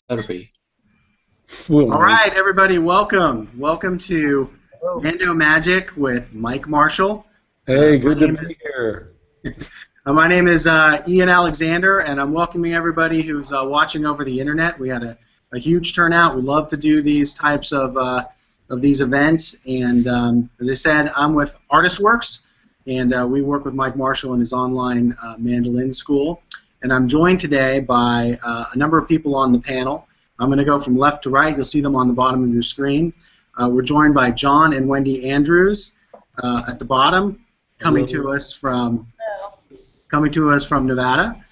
Better be. All right, everybody, welcome. Welcome to Mando Magic with Mike Marshall. Hey, good to be here. My name is Ian Alexander, and I'm welcoming everybody who's watching over the internet. We had a huge turnout. We love to do these types of these events, and as I said, I'm with ArtistWorks, and we work with Mike Marshall in his online mandolin school. And I'm joined today by a number of people on the panel. I'm going to go from left to right. You'll see them on the bottom of your screen. We're joined by John and Wendy Andrews at the bottom, coming to us from Nevada.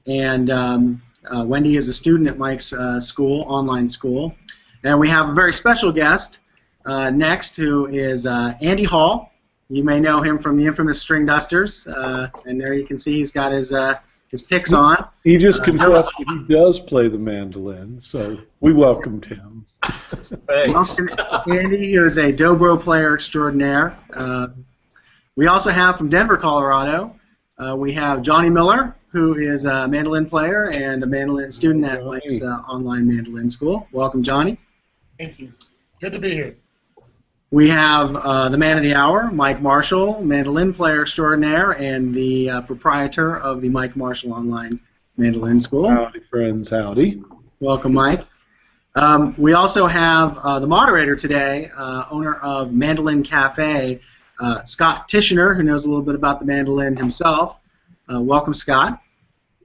And Wendy is a student at Mike's school, online school. And we have a very special guest next, who is Andy Hall. You may know him from the infamous String Dusters. And there you can see he's got his picks on. He just confessed that he does play the mandolin, so we welcomed him. Welcome, Andy, who is a dobro player extraordinaire. We also have from Denver, Colorado, we have Johnny Miller, who is a mandolin player and a mandolin student at Mike's online mandolin school. Welcome, Johnny. Thank you. Good to be here. We have the man of the hour, Mike Marshall, mandolin player extraordinaire and the proprietor of the Mike Marshall Online Mandolin School. Howdy, friends. Howdy. Welcome, Mike. We also have the moderator today, owner of Mandolin Cafe, Scott Tishner, who knows a little bit about the mandolin himself. Welcome, Scott.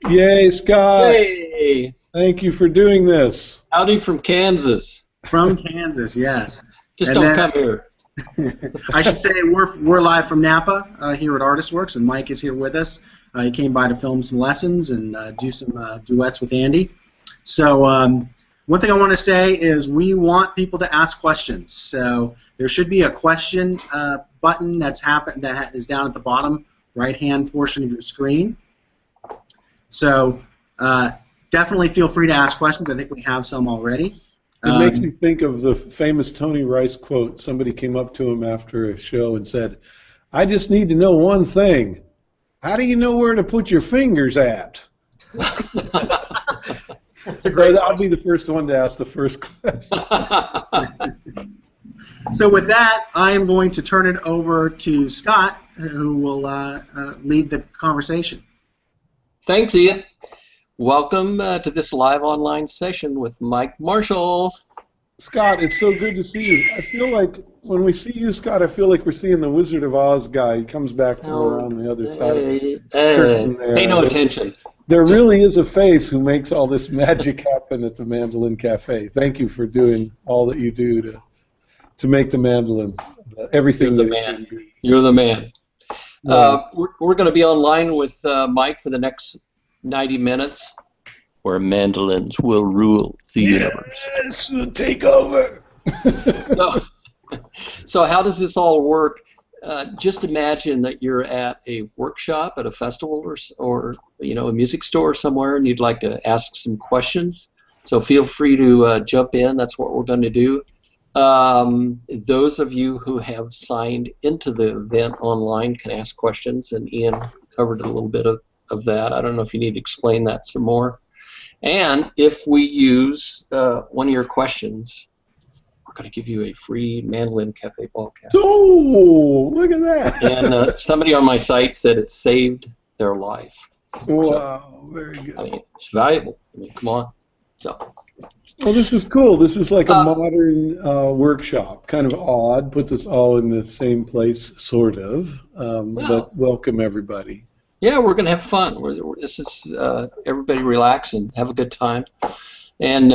Yay, Scott. Hey. Thank you for doing this. Howdy from Kansas. From Kansas, yes. Just don't come here. I should say we're live from Napa here at ArtistWorks, and Mike is here with us. He came by to film some lessons and do some duets with Andy. So one thing I want to say is we want people to ask questions. So there should be a question button that is down at the bottom right-hand portion of your screen. So definitely feel free to ask questions. I think we have some already. It makes me think of the famous Tony Rice quote. Somebody came up to him after a show and said, "I just need to know one thing. How do you know where to put your fingers at?" I'll be the first one to ask the first question. So with that, I am going to turn it over to Scott, who will lead the conversation. Thanks, Ian. Welcome to this live online session with Mike Marshall. Scott, it's so good to see you. I feel like when we see you, Scott, I feel like we're seeing the Wizard of Oz guy. He comes back from around the other side of the curtain there. Pay no attention. There really is a face who makes all this magic happen at the Mandolin Cafe. Thank you for doing all that you do to make the mandolin everything. You're the man. You're the man. We're going to be online with Mike for the next 90 minutes, where mandolins will rule the universe. Yes, we'll take over. So how does this all work? Just imagine that you're at a workshop at a festival or a music store somewhere, and you'd like to ask some questions. So feel free to jump in. That's what we're going to do. Those of you who have signed into the event online can ask questions, and Ian covered a little bit of that. I don't know if you need to explain that some more. And if we use one of your questions, we're going to give you a free Mandolin Cafe ball cap. Oh, look at that. And somebody on my site said it saved their life. Wow, very good. I mean, it's valuable. I mean, come on. So. Well, this is cool. This is like a modern workshop. Kind of odd. Puts us all in the same place, sort of. But welcome, everybody. Yeah, we're going to have fun. This is everybody relax and have a good time. And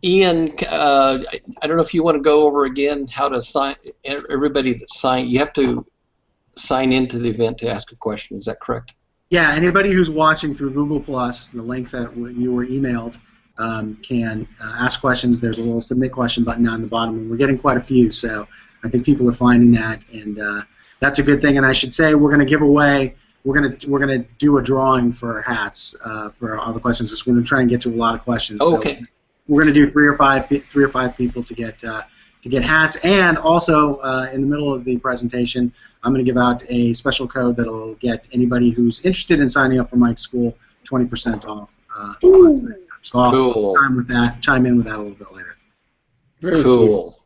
Ian, I don't know if you want to go over again how to sign. Everybody that signed, you have to sign into the event to ask a question. Is that correct? Yeah, anybody who's watching through Google+, the link that you were emailed, can ask questions. There's a little submit question button down the bottom, and we're getting quite a few, so I think people are finding that, and that's a good thing. And I should say we're going to give away. We're gonna do a drawing for hats for all the questions. So we're going to try and get to a lot of questions. Oh, okay. So we're going to do three or five people to get hats, and also in the middle of the presentation, I'm going to give out a special code that will get anybody who's interested in signing up for Mike's school 20% off. So I'll Cool. chime in with that a little bit later. Very Cool.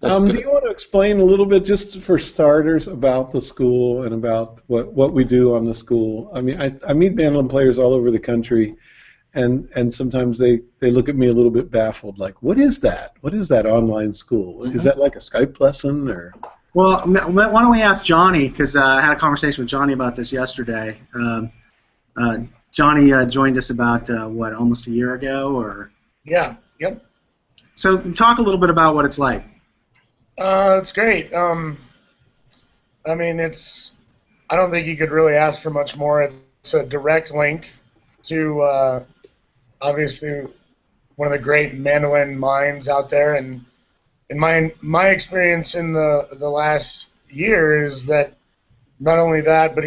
That's Do good. you want to explain a little bit, just for starters, about the school and about what we do on the school? I mean, I meet mandolin players all over the country, and sometimes they look at me a little bit baffled, like, what is that? What is that online school? Is that like a Skype lesson, or? Well, why don't we ask Johnny, because I had a conversation with Johnny about this yesterday. Johnny joined us about, almost a year ago? Or Yeah. Yep. So talk a little bit about what it's like. It's great. I mean, I don't think you could really ask for much more. It's a direct link to obviously one of the great mandolin minds out there, and in my experience in the last year is that not only that, but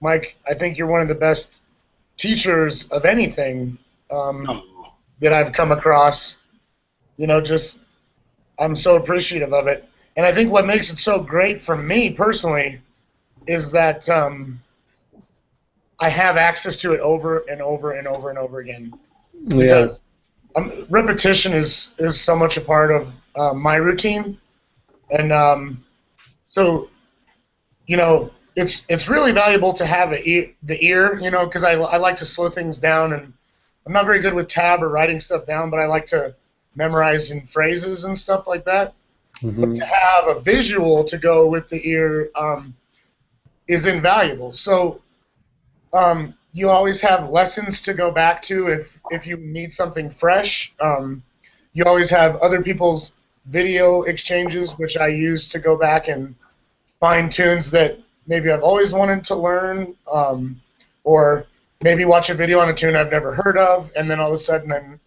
Mike, I think you're one of the best teachers of anything that I've come across. You know, just I'm so appreciative of it. And I think what makes it so great for me personally is that I have access to it over and over and over and over again. Yeah. Repetition is so much a part of my routine. And so, you know, it's really valuable to have the ear, you know, because I like to slow things down, and I'm not very good with tab or writing stuff down, but I like to memorize in phrases and stuff like that. Mm-hmm. But to have a visual to go with the ear is invaluable. So you always have lessons to go back to if you need something fresh. You always have other people's video exchanges, which I use to go back and find tunes that maybe I've always wanted to learn, or maybe watch a video on a tune I've never heard of, and then all of a sudden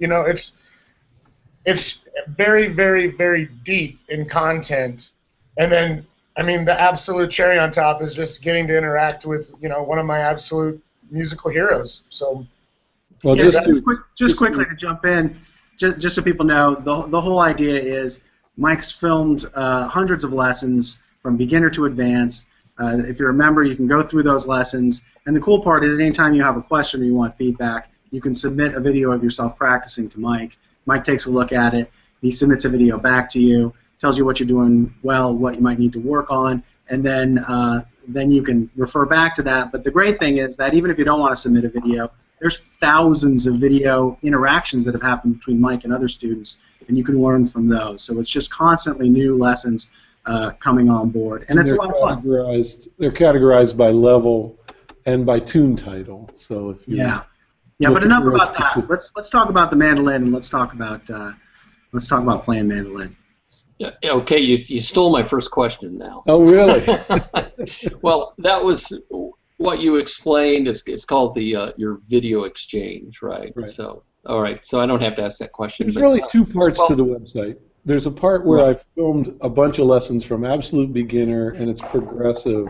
it's very, very, very deep in content. And then, I mean, the absolute cherry on top is just getting to interact with, you know, one of my absolute musical heroes. So, Well, Yeah, just quickly to jump in, just so people know, the whole idea is Mike's filmed hundreds of lessons from beginner to advanced. If you're a member, you can go through those lessons. And the cool part is anytime you have a question or you want feedback, you can submit a video of yourself practicing to Mike. Mike takes a look at it. He submits a video back to you, tells you what you're doing well, what you might need to work on, and then you can refer back to that. But the great thing is that even if you don't want to submit a video, there's thousands of video interactions that have happened between Mike and other students, and you can learn from those. So it's just constantly new lessons coming on board, and it's a lot of fun. They're categorized by level and by tune title. So if you But enough about that. Let's talk about the mandolin, and let's talk about playing mandolin. Yeah, okay, you stole my first question now. Oh, really? Well, that was what you explained. It's called your video exchange, right? Right. So, all right. So I don't have to ask that question. There's but, really two parts to the website. There's a part where I filmed a bunch of lessons from absolute beginner, and it's progressive,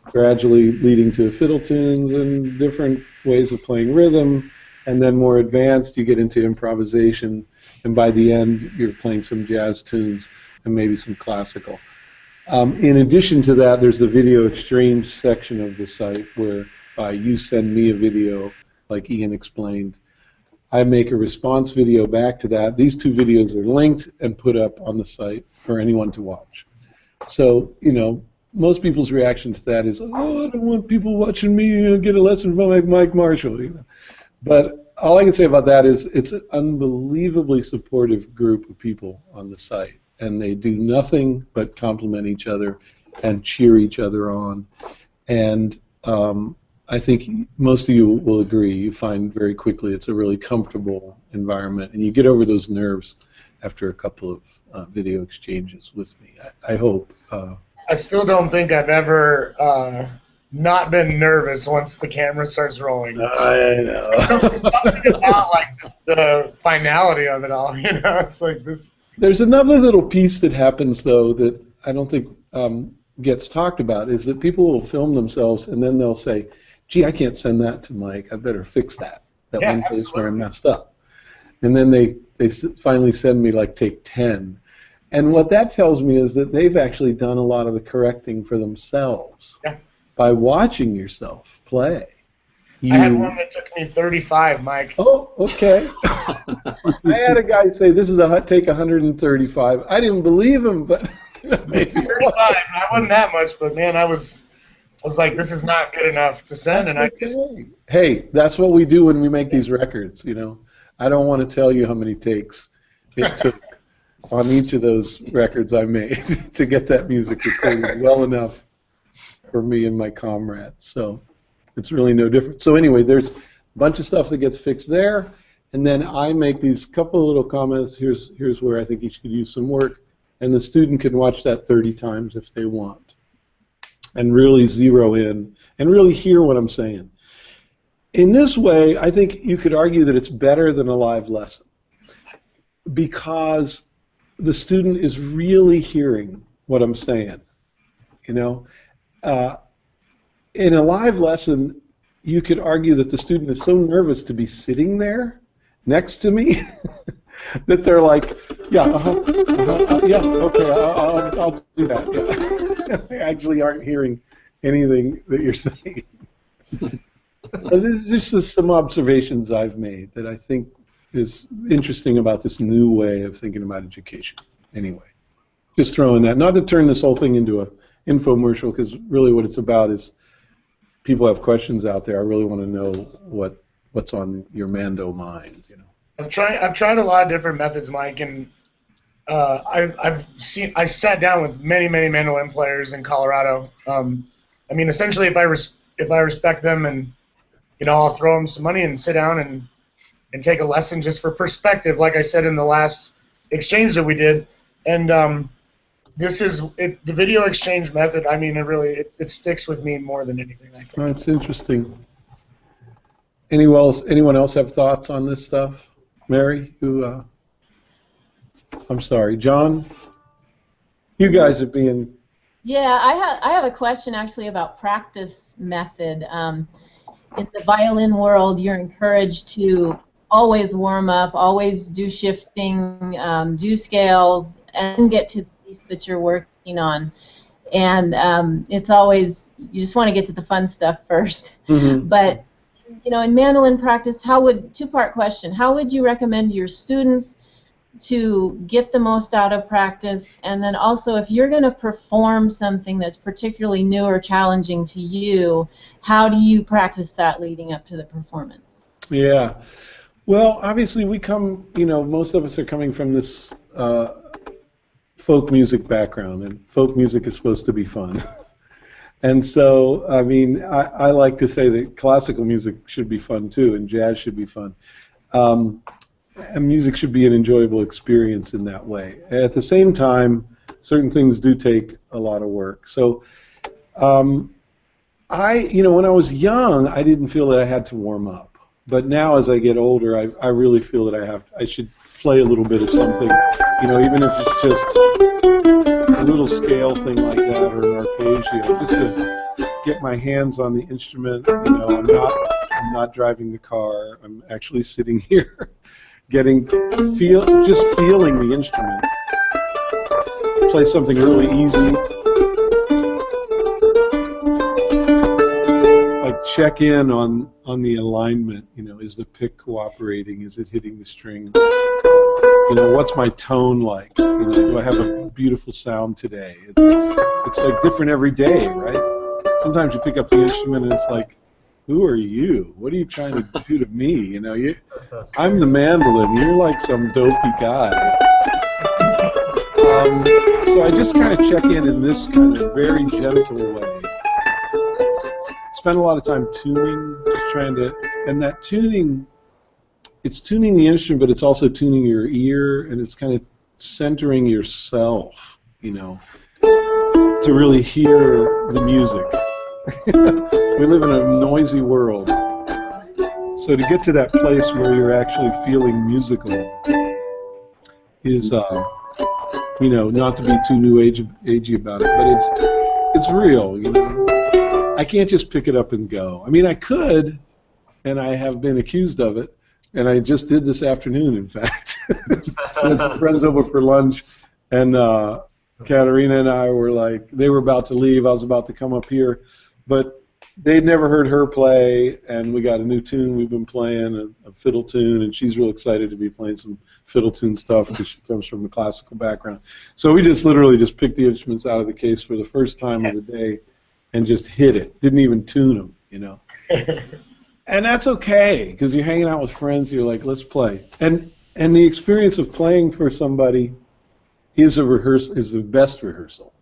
gradually leading to fiddle tunes and different ways of playing rhythm, and then more advanced, you get into improvisation, and by the end, you're playing some jazz tunes and maybe some classical. In addition to that, there's the video exchange section of the site where you send me a video, like Ian explained. I make a response video back to that. These two videos are linked and put up on the site for anyone to watch. So, you know, most people's reaction to that is, oh, I don't want people watching me get a lesson from like Mike Marshall. You know? But all I can say about that is it's an unbelievably supportive group of people on the site, and they do nothing but compliment each other and cheer each other on. And I think most of you will agree. You find very quickly it's a really comfortable environment, and you get over those nerves after a couple of video exchanges with me. I hope. I still don't think I've ever not been nervous once the camera starts rolling. I know. There's something about like the finality of it all. You know, it's like this. There's another little piece that happens though that I don't think gets talked about, is that people will film themselves and then they'll say, gee, I can't send that to Mike. I better fix that. That one place where I messed up. And then they finally send me like take 10. And what that tells me is that they've actually done a lot of the correcting for themselves by watching yourself play. I had one that took me 35, Mike. Oh, okay. I had a guy say this is take 135. I didn't believe him, but maybe 35. I wasn't that much, but man, I was like, this is not good enough to send, and I just. Hey, that's what we do when we make these records. You know, I don't want to tell you how many takes it took on each of those records I made to get that music recorded well enough for me and my comrades. So it's really no different. So anyway, there's a bunch of stuff that gets fixed there, and then I make these couple of little comments. Here's where I think each could use some work, and the student can watch that 30 times if they want, and really zero in and really hear what I'm saying. In this way, I think you could argue that it's better than a live lesson because the student is really hearing what I'm saying. You know, in a live lesson, you could argue that the student is so nervous to be sitting there next to me that they're like, yeah, yeah, okay, I'll do that. Yeah. They actually aren't hearing anything that you're saying. This is just some observations I've made that I think is interesting about this new way of thinking about education. Anyway, just throwing that. Not to turn this whole thing into an infomercial, because really what it's about is people have questions out there. I really want to know what's on your Mando mind. You know. I've tried a lot of different methods, Mike, and I sat down with many mandolin players in Colorado. I mean, essentially, if I respect them, and you know, I'll throw them some money and sit down and take a lesson just for perspective, like I said in the last exchange that we did. And this is the video exchange method. I mean, it sticks with me more than anything, I think. Oh, it's interesting. Anyone else have thoughts on this stuff? Mary, I'm sorry, John. You guys are being. Yeah, I have a question actually about practice method. In the violin world, you're encouraged to always warm up, always do shifting, do scales, and get to the piece that you're working on. And it's always, you just want to get to the fun stuff first. Mm-hmm. But, you know, in mandolin practice, two-part question, how would you recommend your students to get the most out of practice? And then also, if you're going to perform something that's particularly new or challenging to you, how do you practice that leading up to the performance? Yeah. Well, obviously we come, you know, most of us are coming from this folk music background, and folk music is supposed to be fun. And so, I mean, I like to say that classical music should be fun too, and jazz should be fun. And music should be an enjoyable experience in that way. At the same time, certain things do take a lot of work. So, you know, when I was young, I didn't feel that I had to warm up. But now, as I get older, I really feel that I should play a little bit of something, you know, even if it's just a little scale thing like that or an arpeggio, just to get my hands on the instrument. You know, I'm not driving the car. I'm actually sitting here. Just feeling the instrument. Play something really easy. Like check in on the alignment. You know, is the pick cooperating? Is it hitting the string? You know, what's my tone like? You know, do I have a beautiful sound today? It's like different every day, right? Sometimes you pick up the instrument and it's like, who are you? What are you trying to do to me? You know, I'm the mandolin. You're like some dopey guy. So I just kind of check in this kind of very gentle way. Spend a lot of time tuning, just trying to, and that tuning, it's tuning the instrument, but it's also tuning your ear, and it's kind of centering yourself, you know, to really hear the music. We live in a noisy world. So to get to that place where you're actually feeling musical is, you know, not to be too new agey about it, but it's real, you know. I can't just pick it up and go. I mean, I could, and I have been accused of it, and I just did this afternoon, in fact. I had some friends over for lunch, and Katerina and I were like, they were about to leave. I was about to come up here. But they'd never heard her play, and we got a new tune we've been playing, a fiddle tune, and she's real excited to be playing some fiddle tune stuff because she comes from a classical background. So we just literally just picked the instruments out of the case for the first time of the day and just hit it. Didn't even tune them, you know. And that's okay, because you're hanging out with friends, you're like, let's play. And the experience of playing for somebody is the best rehearsal.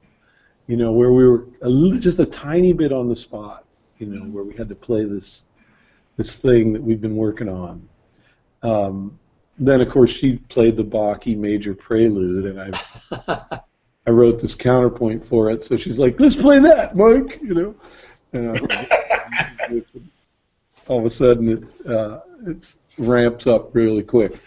You know, where we were just a tiny bit on the spot, you know, where we had to play this thing that we've been working on. Then, of course, she played the Bach E major prelude, and I wrote this counterpoint for it. So she's like, "Let's play that, Mike," you know. And all of a sudden, it ramps up really quick.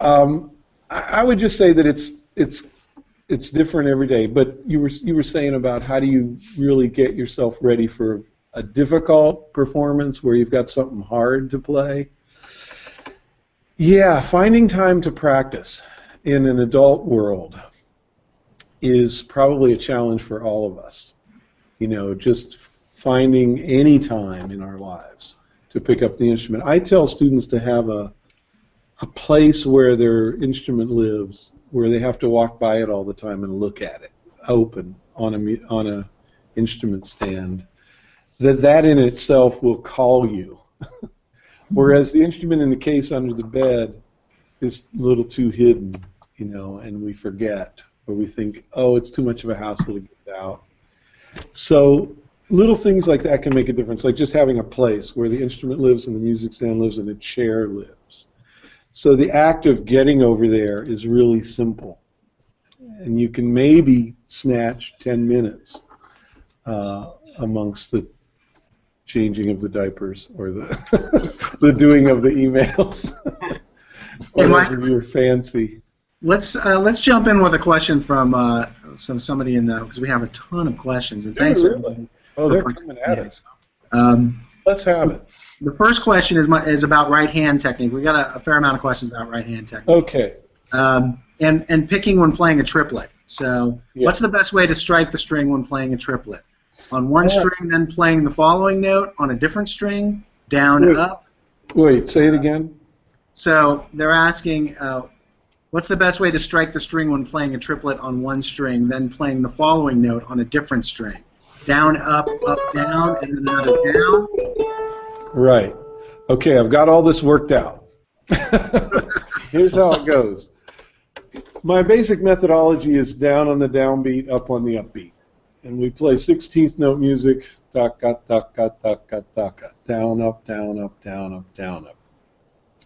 I would just say that it's different every day, but you were saying about how do you really get yourself ready for a difficult performance where you've got something hard to play. Yeah, finding time to practice in an adult world is probably a challenge for all of us. You know, just finding any time in our lives to pick up the instrument. I tell students to have a place where their instrument lives, where they have to walk by it all the time and look at it, open on a instrument stand. That in itself will call you. Whereas the instrument in the case under the bed is a little too hidden, you know, and we forget, or we think, oh, it's too much of a hassle to get out. So little things like that can make a difference, like just having a place where the instrument lives and the music stand lives and the chair lives. So the act of getting over there is really simple. And you can maybe snatch 10 minutes amongst the changing of the diapers or the the doing of the emails. Whatever your fancy. Let's jump in with a question from somebody in the, because we have a ton of questions, and thanks everybody. Oh, they're coming at us. Let's have it. The first question is about right hand technique. We got a fair amount of questions about right hand technique. Okay. And picking when playing a triplet. So, yeah. What's the best way to strike the string when playing a triplet? On one string, then playing the following note on a different string, down, up. Wait, say it again. So they're asking, what's the best way to strike the string when playing a triplet on one string, then playing the following note on a different string? Down, up, down, and then another down? Right. Okay, I've got all this worked out. Here's how it goes. My basic methodology is down on the downbeat, up on the upbeat. And we play 16th note music, taka, taka, taka, taka, down, up, down, up, down, up, down, up.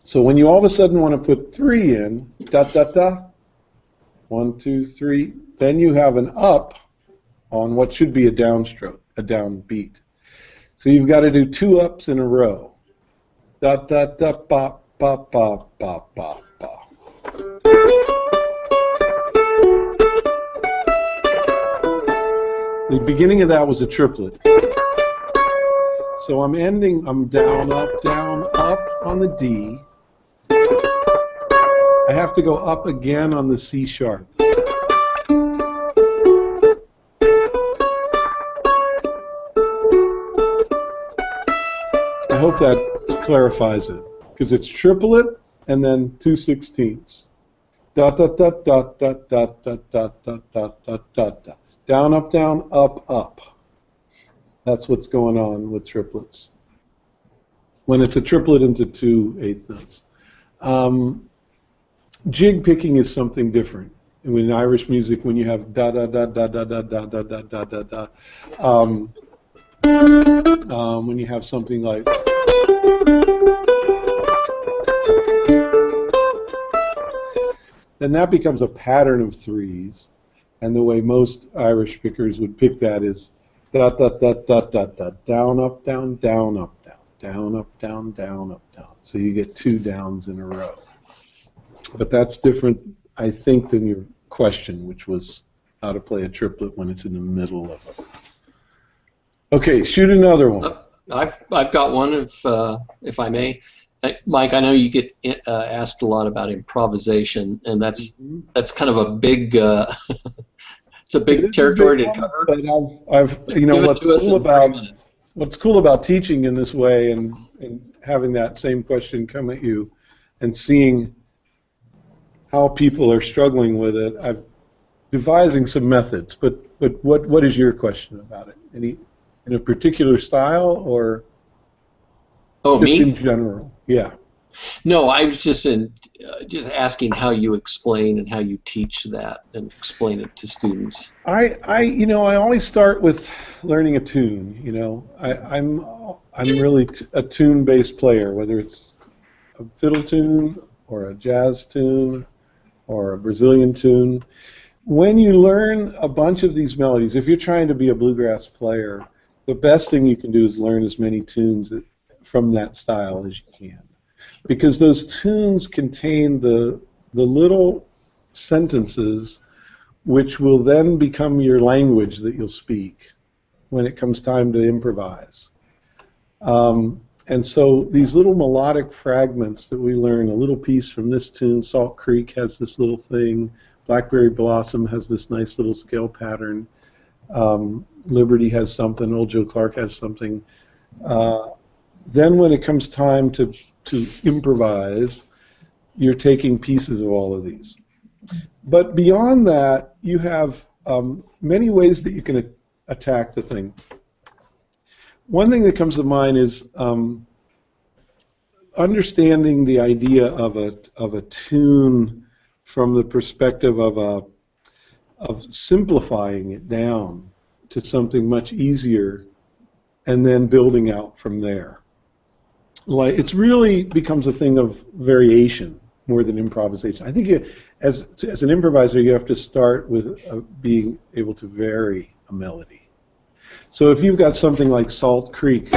So when you all of a sudden want to put 3 in, da, da, da, 1, 2, 3, then you have an up on what should be a downstroke, a downbeat. So you've got to do 2 ups in a row. Da, da, da, ba, ba, ba, ba, ba, ba. The beginning of that was a triplet. So I'm down, up on the D. I have to go up again on the C sharp. I hope that clarifies it, because it's triplet and then 2 16ths. Da da da da da da da da da da da da da. Down, up, up. That's what's going on with triplets. When it's a triplet into 2 8th notes. Jig picking is something different. In Irish music, when you have da da da da da da da da da da da da, when you have something like then that becomes a pattern of 3s. And the way most Irish pickers would pick that is da da da da da da, down, up, down, down, up, down, down, up, down, down, up, down. So you get 2 downs in a row. But that's different, I think, than your question, which was how to play a triplet when it's in the middle of it. Okay, shoot another one. I've got one, if I may. Mike, I know you get asked a lot about improvisation, and that's kind of a big it's a big territory to cover. But I've you know what's cool about what's cool about teaching in this way and having that same question come at you and seeing how people are struggling with it, I've devising some methods. But what is your question about it? Any in a particular style or just me? in general? Yeah. No, I was just asking how you explain and how you teach that and explain it to students. I always start with learning a tune. I'm really a tune-based player, whether it's a fiddle tune or a jazz tune or a Brazilian tune. When you learn a bunch of these melodies, if you're trying to be a bluegrass player, the best thing you can do is learn as many tunes from that style as you can. Because those tunes contain the little sentences which will then become your language that you'll speak when it comes time to improvise. And so these little melodic fragments that we learn, a little piece from this tune, Salt Creek has this little thing, Blackberry Blossom has this nice little scale pattern, Liberty has something, Old Joe Clark has something. Then when it comes time to improvise, you're taking pieces of all of these. But beyond that, you have many ways that you can attack the thing. One thing that comes to mind is understanding the idea of a tune from the perspective of simplifying it down to something much easier, and then building out from there. Like it's really becomes a thing of variation more than improvisation. I think as an improviser, you have to start with being able to vary a melody. So if you've got something like Salt Creek,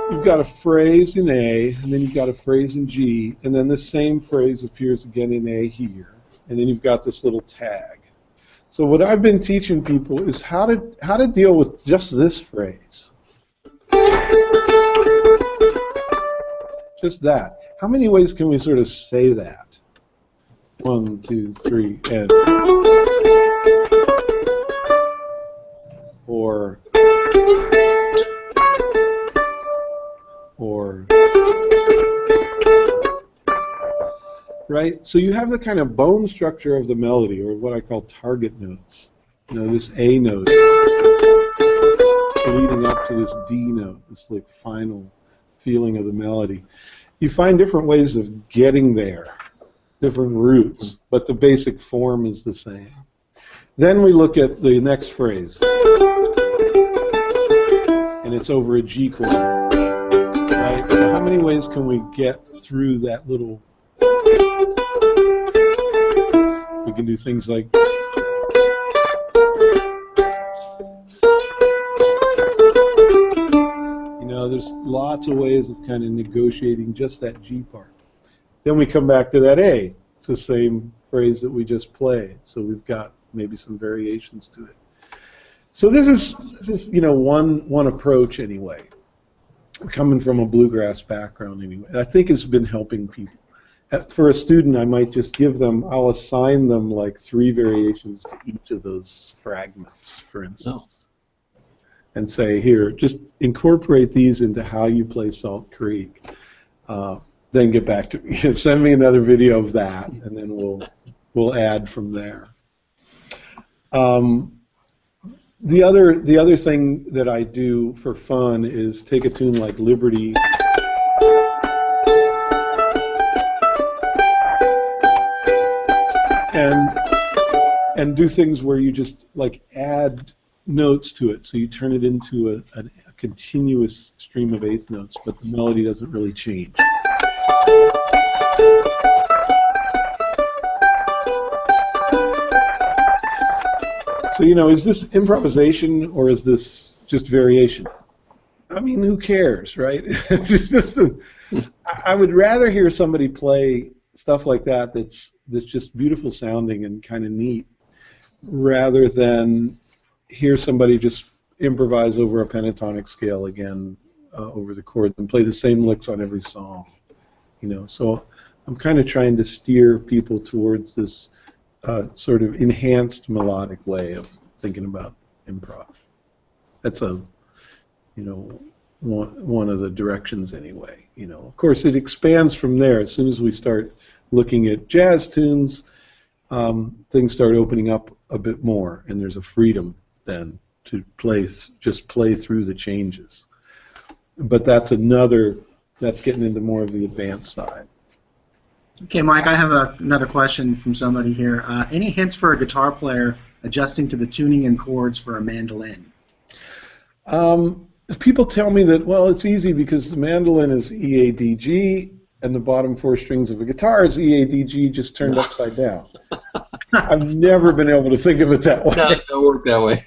you've got a phrase in A, and then you've got a phrase in G, and then this same phrase appears again in A here, and then you've got this little tag. So what I've been teaching people is how to deal with just this phrase. Just that. How many ways can we sort of say that? 1, 2, 3, and. Or. Right? So you have the kind of bone structure of the melody, or what I call target notes. This A note leading up to this D note, this like final feeling of the melody. You find different ways of getting there, different routes, but the basic form is the same. Then we look at the next phrase, and it's over a G chord. Right? So how many ways can we get through that little? We can do things like there's lots of ways of kind of negotiating just that G part. Then we come back to that A. It's the same phrase that we just played, so we've got maybe some variations to it. So this is one approach anyway. Coming from a bluegrass background anyway, I think it's been helping people. For a student, I might just I'll assign them like 3 variations to each of those fragments, for instance. And say, here, just incorporate these into how you play Salt Creek. Then get back to me. Send me another video of that, and then we'll add from there. The other thing that I do for fun is take a tune like Liberty. And do things where you just like add notes to it, so you turn it into a continuous stream of eighth notes, but the melody doesn't really change. So is this improvisation or is this just variation? I mean, who cares, right? I would rather hear somebody play stuff like that that's just beautiful sounding and kind of neat, rather than hear somebody just improvise over a pentatonic scale again over the chords and play the same licks on every song. you know. So I'm kind of trying to steer people towards this sort of enhanced melodic way of thinking about improv. That's a, you know, one of the directions anyway. You know, of course, it expands from there. As soon as we start looking at jazz tunes, things start opening up a bit more, and there's a freedom then to just play through the changes. But that's getting into more of the advanced side. Okay, Mike, I have another question from somebody here. Any hints for a guitar player adjusting to the tuning and chords for a mandolin? People tell me that, well, it's easy because the mandolin is E, A, D, G, and the bottom four strings of a guitar is E, A, D, G, just turned upside down. I've never been able to think of it that way. No, it don't work that way.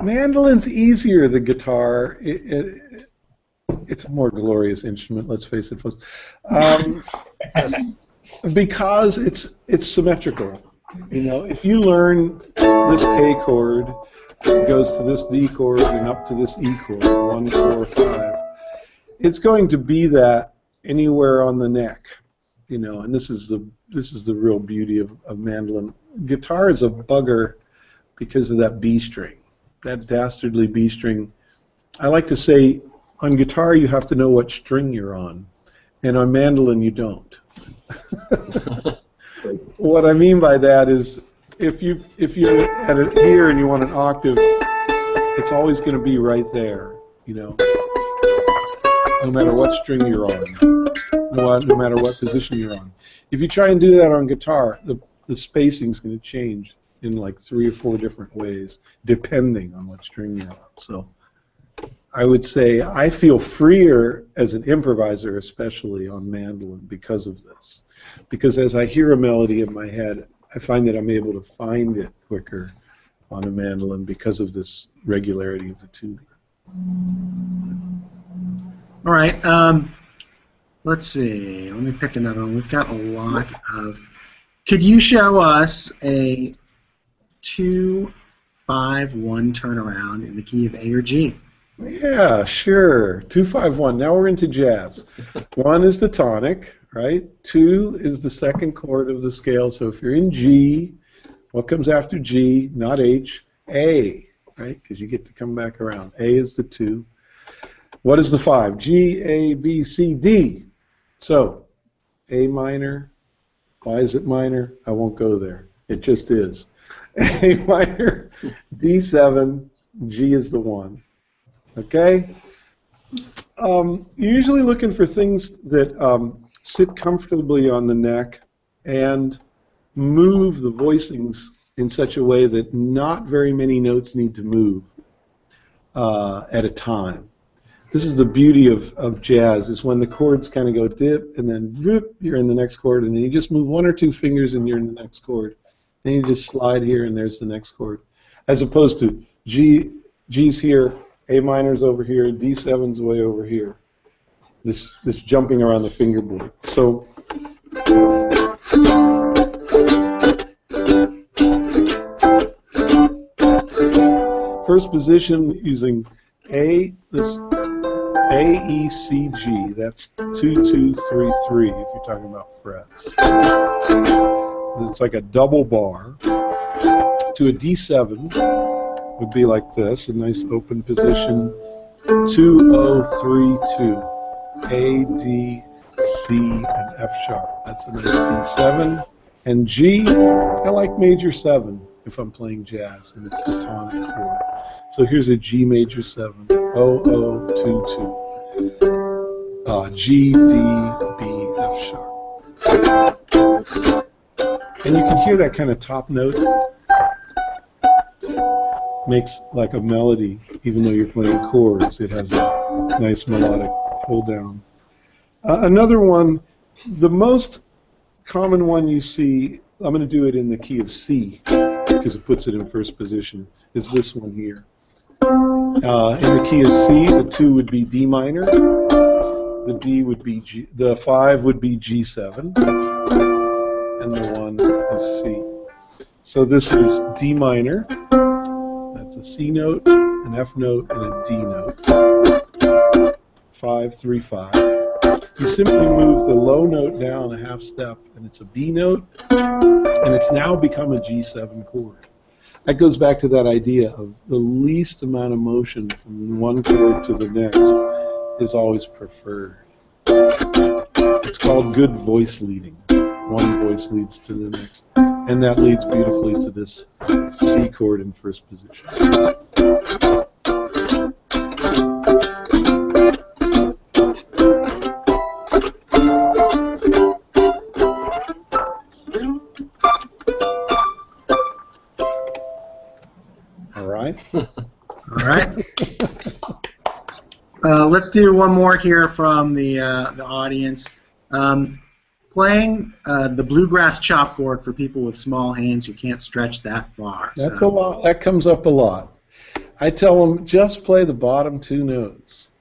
Mandolin's easier than guitar. It's a more glorious instrument, let's face it, folks. Because it's symmetrical. You know, if you learn this A chord, it goes to this D chord and up to this E chord, 1, 4, 5. It's going to be that anywhere on the neck, you know. And this is the real beauty of mandolin. Guitar is a bugger because of that B string, that dastardly B string. I like to say, on guitar you have to know what string you're on, and on mandolin you don't. What I mean by that is, if you're at it here and you want an octave, it's always going to be right there, you know, no matter what string you're on, no matter what position you're on. If you try and do that on guitar, the spacing's going to change in like 3 or 4 different ways, depending on what string you're on. So I would say I feel freer as an improviser, especially on mandolin, because of this. Because as I hear a melody in my head, I find that I'm able to find it quicker on a mandolin because of this regularity of the tuning. All right. Let's see. Let me pick another one. We've got a lot of... Could you show us a 2-5-1 turnaround in the key of A or G? Yeah, sure. 2-5-1. Now we're into jazz. 1 is the tonic, right? 2 is the second chord of the scale. So if you're in G, what comes after G? Not H. A, right? Because you get to come back around. A is the 2. What is the 5? G, A, B, C, D. So A minor. Why is it minor? I won't go there. It just is. A minor, D7, G is the 1. Okay? You're usually looking for things that sit comfortably on the neck and move the voicings in such a way that not very many notes need to move at a time. This is the beauty of jazz, is when the chords kind of go dip and then rip, you're in the next chord, and then you just move 1 or 2 fingers and you're in the next chord. Then you just slide here and there's the next chord. As opposed to G's here, A minor's over here, D7's way over here. This jumping around the fingerboard. So first position using A, this A, E, C, G. That's 2, 2, 3, 3 if you're talking about frets. It's like a double bar. To a D7 would be like this, a nice open position. 2, 0, 3, 2. A, D, C, and F sharp. That's a nice D7. And G, I like major 7 if I'm playing jazz, and it's the tonic chord. So here's a G major 7. 0, 0, 2, 2. G, D, B, F sharp. And you can hear that kind of top note. Makes like a melody, even though you're playing chords. It has a nice melodic pull down. Another one, the most common one you see, I'm going to do it in the key of C because it puts it in first position, is this one here. In the key of C, the 2 would be D minor, the D would be G, the 5 would be G7, and the 1 is C. So this is D minor, that's a C note, an F note, and a D note. 5, 3, 5. You simply move the low note down a half step, and it's a B note, and it's now become a G7 chord. That goes back to that idea of the least amount of motion from one chord to the next is always preferred. It's called good voice leading. One voice leads to the next. And that leads beautifully to this C chord in first position. All right. All right. Let's do one more here from the audience. Playing the bluegrass chop chord for people with small hands who can't stretch that far. That's a lot. That comes up a lot. I tell them, just play the bottom two notes.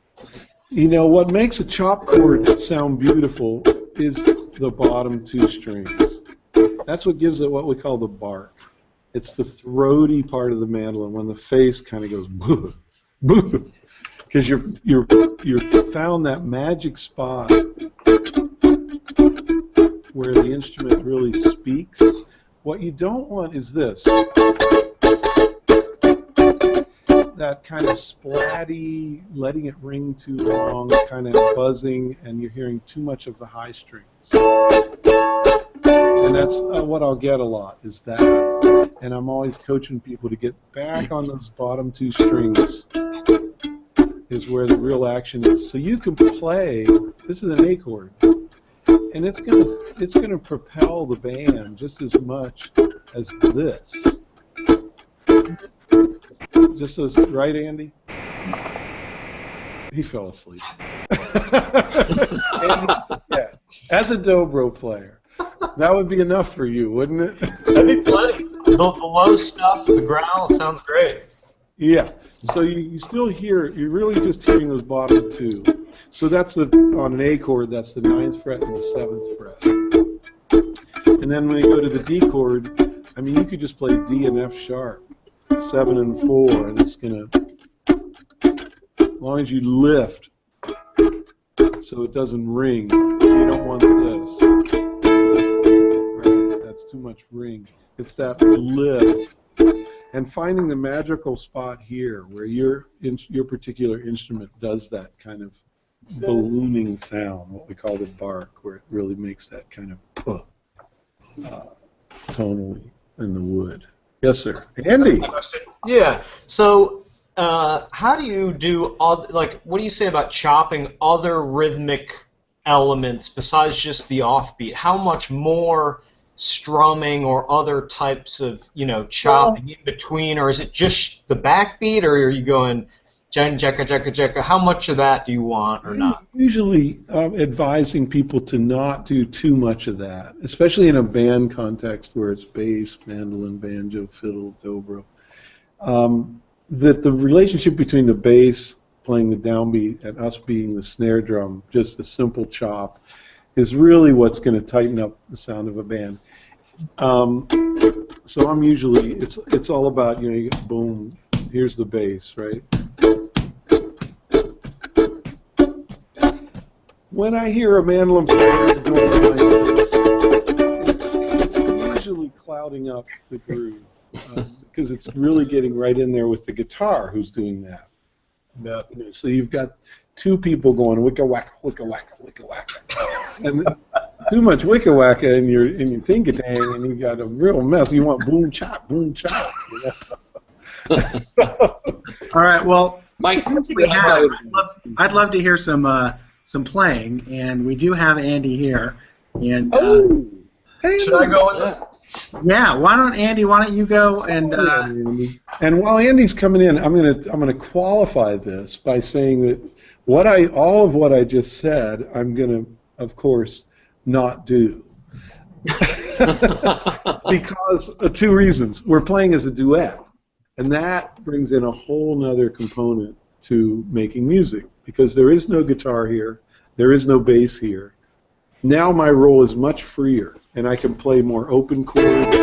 You know, what makes a chop chord sound beautiful is the bottom two strings. That's what gives it what we call the bark. It's the throaty part of the mandolin when the face kind of goes boo, boo, because you're found that magic spot where the instrument really speaks. What you don't want is this, that kind of splatty, letting it ring too long, kind of buzzing, and you're hearing too much of the high strings. And that's what I'll get a lot, is that. And I'm always coaching people to get back on those bottom two strings is where the real action is. So you can play, this is an A chord, and it's gonna propel the band just as much as this. Just as, right, Andy? He fell asleep. Andy, yeah. As a dobro player, that would be enough for you, wouldn't it? That'd be plenty. The low stuff, the growl, sounds great. Yeah. So you still hear, you're really just hearing those bottom two. So that's on an A chord, that's the 9th fret and the 7th fret. And then when you go to the D chord, I mean, you could just play D and F sharp, 7 and 4, and it's going to, as long as you lift so it doesn't ring, you don't want this. Right? That's too much ring. It's that lift. And finding the magical spot here where your particular instrument does that kind of ballooning sound, what we call the bark, where it really makes that kind of tonally in the wood. Yes, sir. Andy. Yeah. So, how do you do what do you say about chopping other rhythmic elements besides just the offbeat? How much more strumming or other types of chopping in between, or is it just the backbeat, or are you going jacka jacka jacka? How much of that do you want or not? Usually advising people to not do too much of that, especially in a band context where it's bass, mandolin, banjo, fiddle, dobro. That the relationship between the bass playing the downbeat and us being the snare drum, just a simple chop, is really what's going to tighten up the sound of a band. So I'm usually, it's all about, you get boom, here's the bass, right? When I hear a mandolin player going like this, it's usually clouding up the groove because it's really getting right in there with the guitar who's doing that. Yeah. So you've got two people going wicka wacka, wicka wacka, wicka wacka, and too much wicka wacka in your tinka tang, and you got a real mess. You want boom chop, boom chop. All right. Well, Mike, I'd love to hear some playing, and we do have Andy here. And hey, should I go with that? Yeah. Why don't you go and and while Andy's coming in, I'm gonna qualify this by saying that all of what I just said, I'm gonna, of course, not do. Because of two reasons. We're playing as a duet, and that brings in a whole nother component to making music, because there is no guitar here, there is no bass here. Now my role is much freer, and I can play more open chords,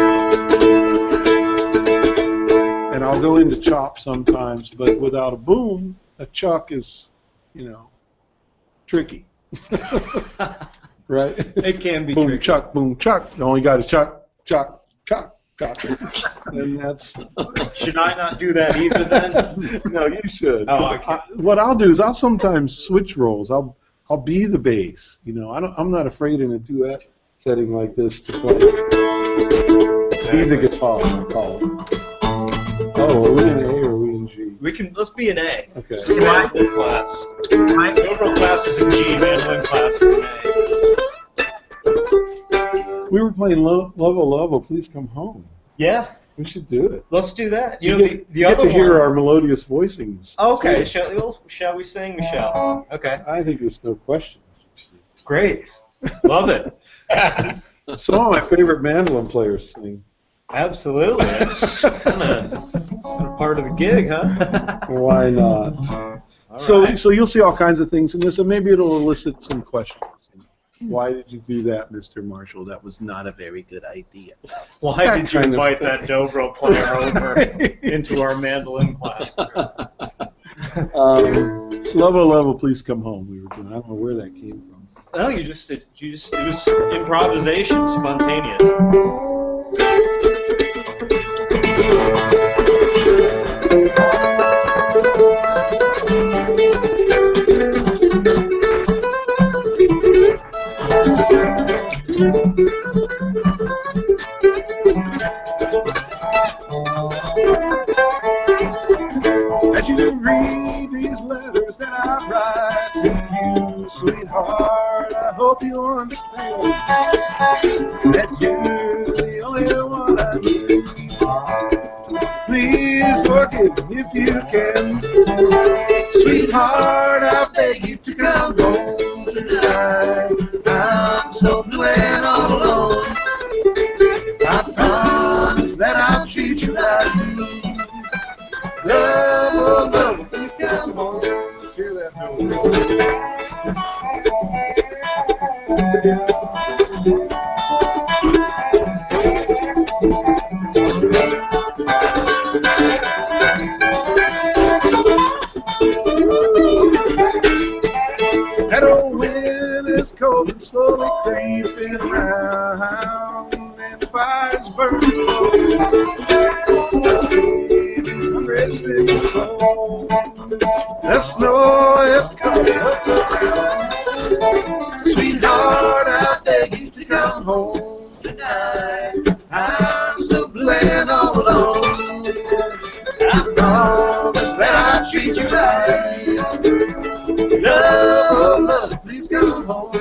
and I'll go into chop sometimes, but without a boom, a chuck is, tricky. Right? It can be boom, tricky. chuck, boom, chuck. You only got to chuck, chuck, chuck, chuck. And that's... Should I not do that either then? No, you should. Oh, okay. What I'll do is I'll sometimes switch roles. I'll be the bass. You know, I'm not afraid in a duet setting like this to play. Be the guitar, I call it. Oh, are we in A or are we in G? Let's be an A. Okay. This is a mandolin class. Overall class is in G, mandolin class is in A. We were playing Lovo, Please Come Home. Yeah, We should do it. let's do that. You You know, get, the you other get to hear one- our melodious voicings. Okay, too. shall we sing? We shall. Okay, I think there's no question. great. Love it. Some of my favorite mandolin players sing. Absolutely. That's kind of part of the gig, huh? Why not? All So, right. so you'll see all kinds of things in this, and maybe it'll elicit some questions. Why did you do that, Mr. Marshall? That was not a very good idea. Why that did you kind of invite thing. that dobro player over into our mandolin class? Lovo, Please Come Home. We were doing. I don't know where that came from. No, it was improvisation, spontaneous. As you read these letters that I write to you, sweetheart, I hope you understand that you're the only one I need. Please forgive me if you can. Sweetheart, I beg you to come home tonight. I'm so blue and all alone. I promise that I'll treat you right. Love, oh love, please come home. Let's hear that That old wind is cold and slowly creeping around, and the fire's burning low. Baby's hungry, sick and cold. The snow is coming up around. Sweetheart, I beg you to come home tonight. I'm so blue and all alone. I promise that I'll treat you right. Love, oh love, please come home.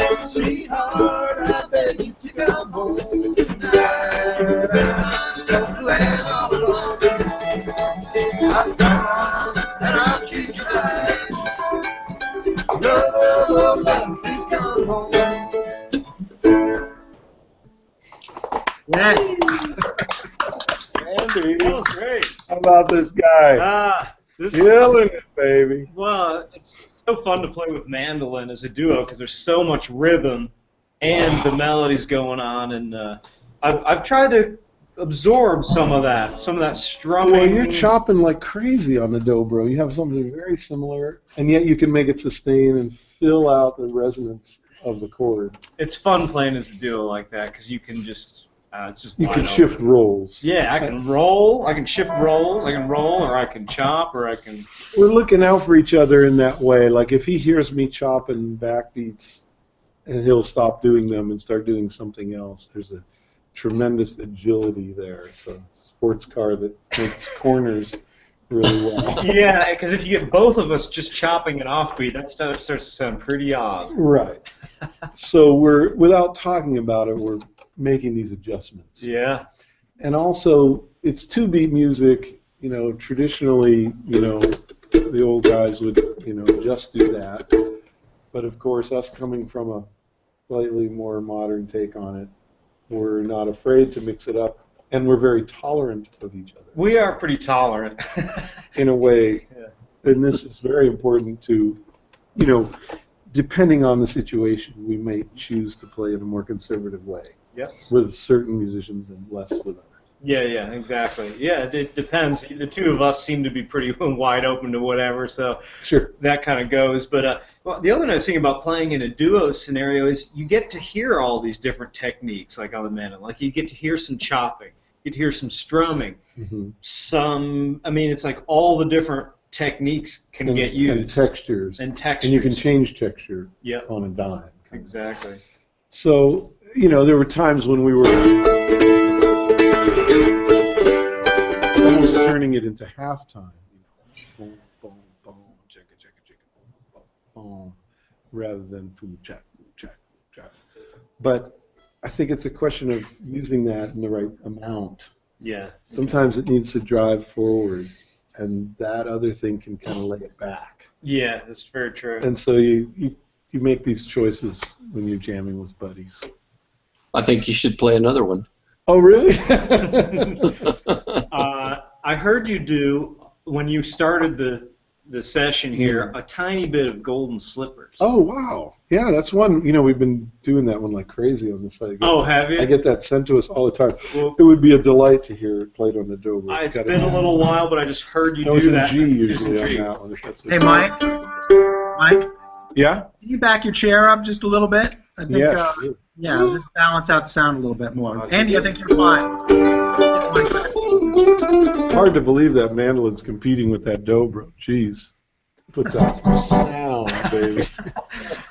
Sweetheart, I beg you to come home tonight. I'm so glad all alone. I promise that I'll treat you right. Love, oh love, please come home. Yeah. Andy, That was great. how about this guy? This Killing it, baby. Well, it's so fun to play with mandolin as a duo because there's so much rhythm and the melodies going on, and I've tried to absorb some of that strumming. Well, you're chopping like crazy on the dobro. You have something very similar, and yet you can make it sustain and fill out the resonance of the chord. It's fun playing as a duo like that because you can just It's just You wide can open. shift roles. Yeah, I can roll. I can shift roles. I can roll, or I can chop, or I can. We're looking out for each other in that way. Like if he hears me chopping backbeats, and he'll stop doing them and start doing something else. There's a tremendous agility there. It's a sports car that makes corners really well. Yeah, because if you get both of us just chopping an offbeat, that starts to sound pretty odd. Right. So we're, without talking about it, we're making these adjustments. Yeah. And also, it's 2-beat music. You know, traditionally, you know, the old guys would, you know, just do that. But of course, us coming from a slightly more modern take on it, we're not afraid to mix it up, and we're very tolerant of each other. We are pretty tolerant. In a way, Yeah. and this is very important to, you know, depending on the situation, we may choose to play in a more conservative way Yep. with certain musicians and less with others. Yeah, exactly. Yeah, it depends. The two of us seem to be pretty wide open to whatever, so Sure. that kind of goes. But well, the other nice thing about playing in a duo scenario is you get to hear all these different techniques, like on the mandolin. Like you get to hear some chopping, you get to hear some strumming, some. I mean, it's like all the different techniques can get used. And textures. And textures. And you can change texture Yep. on a dime. Exactly. So, you know, there were times when we were almost turning it into halftime. You know, boom, boom, boom, chicka, chicka, chicka, boom, boom, boom, rather than boom, check, check, check. But I think it's a question of using that in the right amount. Yeah. Sometimes it needs to drive forward, and that other thing can kind of lay it back. Yeah, that's very true. And so you make these choices when you're jamming with buddies. I think you should play another one. Oh, really? I heard you do, when you started the session here, a tiny bit of Golden Slippers. Oh, wow. Yeah, that's one. You know, we've been doing that one like crazy on the site. Oh, have you? I get that sent to us all the time. Well, It would be a delight to hear it played on the dobro. it's been a little while, but I just heard you That was do in that. G It's in usually G. on that one. If that's Hey, Mike. Mike, Yeah? can you back your chair up just a little bit? I think, Yeah, sure. yeah, just balance out the sound a little bit more. Andy, I think you're fine. It's Mike back. Hard to believe that mandolin's competing with that dobro. Jeez. Puts out some sound, baby.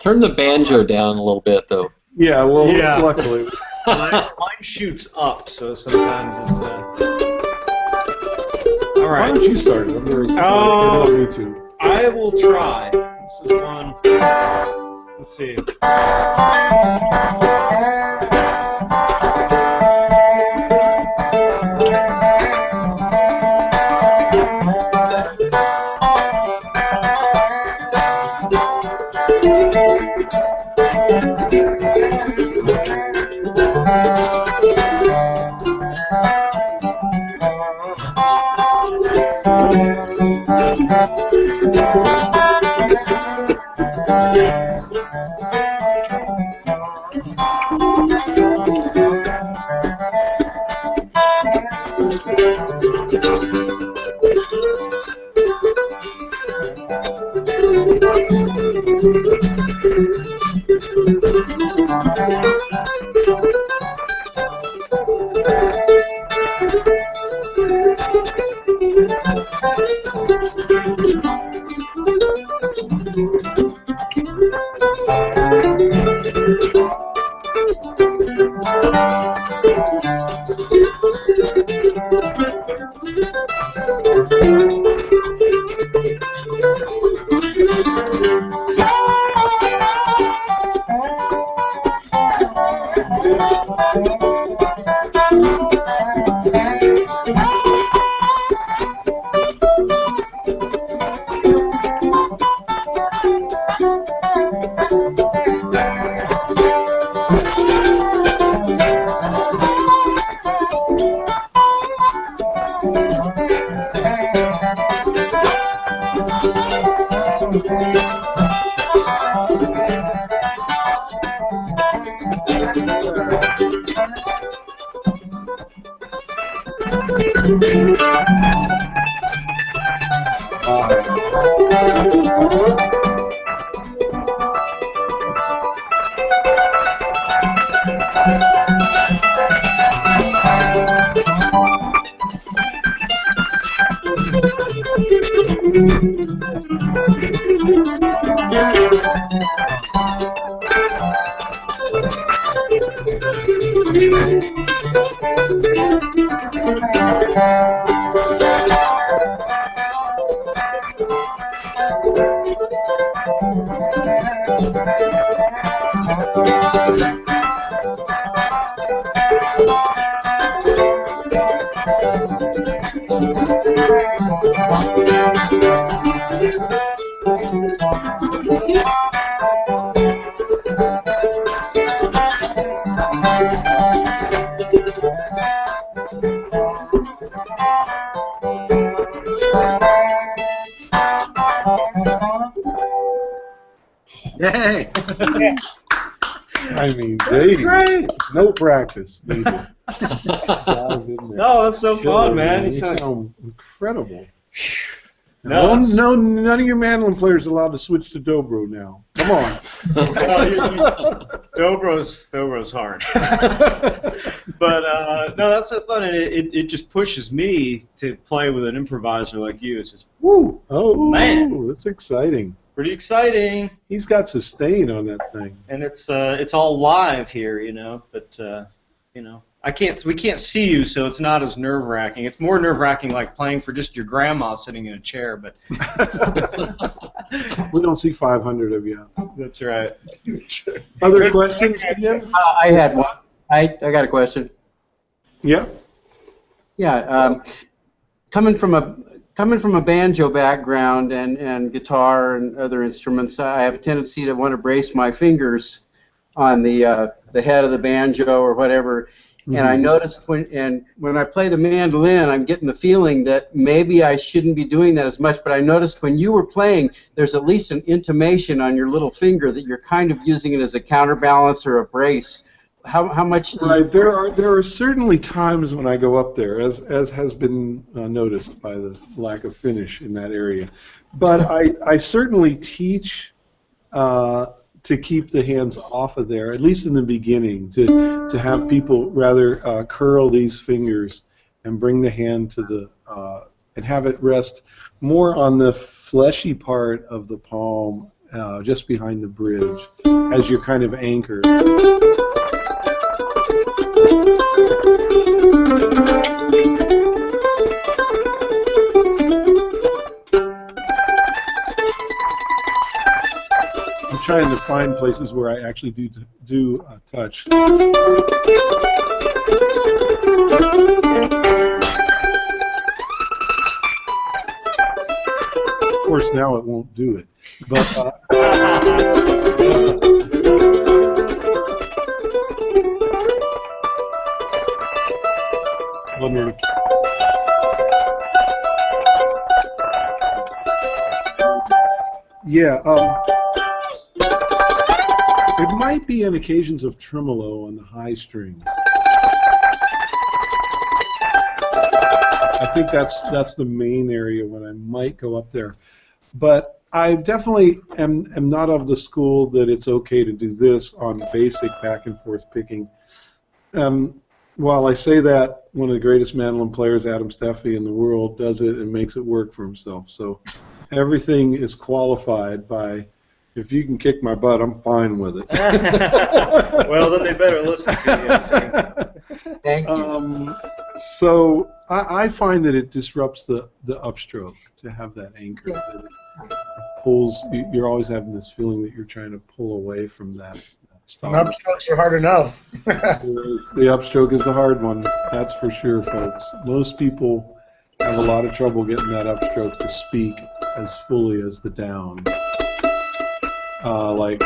Turn the banjo down a little bit, though. Yeah, well, Yeah. luckily. Mine shoots up, so sometimes it's... All Why right. don't you start it? I'm very Oh. I'd love me to. I will try. This is one... Let's see. Yay! I mean, they no practice. They just dive in there. No, that's so fun, man. You You sound- sound incredible. No, No, that's- no, none of your mandolin players are allowed to switch to dobro now. Come on. Dobro's hard. But no, that's so fun, and it just pushes me to play with an improviser like you. It's just woo, Oh, man, that's exciting. pretty exciting, He's got sustain on that thing. and it's all live here, you know. But you know, we can't see you, so it's not as nerve-wracking. It's more nerve-wracking like playing for just your grandma sitting in a chair, but We don't see 500 of you. that's right. Other questions again? I had one. I got a question. Yeah. Yeah, coming from a banjo background and guitar and other instruments, I have a tendency to want to brace my fingers on the head of the banjo or whatever. And I noticed when I play the mandolin, I'm getting the feeling that maybe I shouldn't be doing that as much. But I noticed when you were playing, there's at least an intimation on your little finger that you're kind of using it as a counterbalance or a brace. How much do Right. There are certainly times when I go up there, as has been noticed by the lack of finish in that area. But I certainly teach to keep the hands off of there, at least in the beginning, to have people rather curl these fingers and bring the hand to the and have it rest more on the fleshy part of the palm, just behind the bridge, as your kind of anchor. I'm trying to find places where I actually do touch. Of course, now it won't do it, but. Wonder if- Yeah, it might be on occasions of tremolo on the high strings. I think that's the main area when I might go up there. But I definitely am not of the school that it's okay to do this on basic back and forth picking. While I say that, one of the greatest mandolin players, Adam Steffi, in the world, does it and makes it work for himself. So everything is qualified by, if you can kick my butt, I'm fine with it. Well, then they better listen to you. Thank you. So I find that it disrupts the upstroke to have that anchor. That it pulls. You're always having this feeling that you're trying to pull away from that style. Upstrokes are hard enough. The upstroke is the hard one. That's for sure, folks. Most people have a lot of trouble getting that upstroke to speak as fully as the down. Like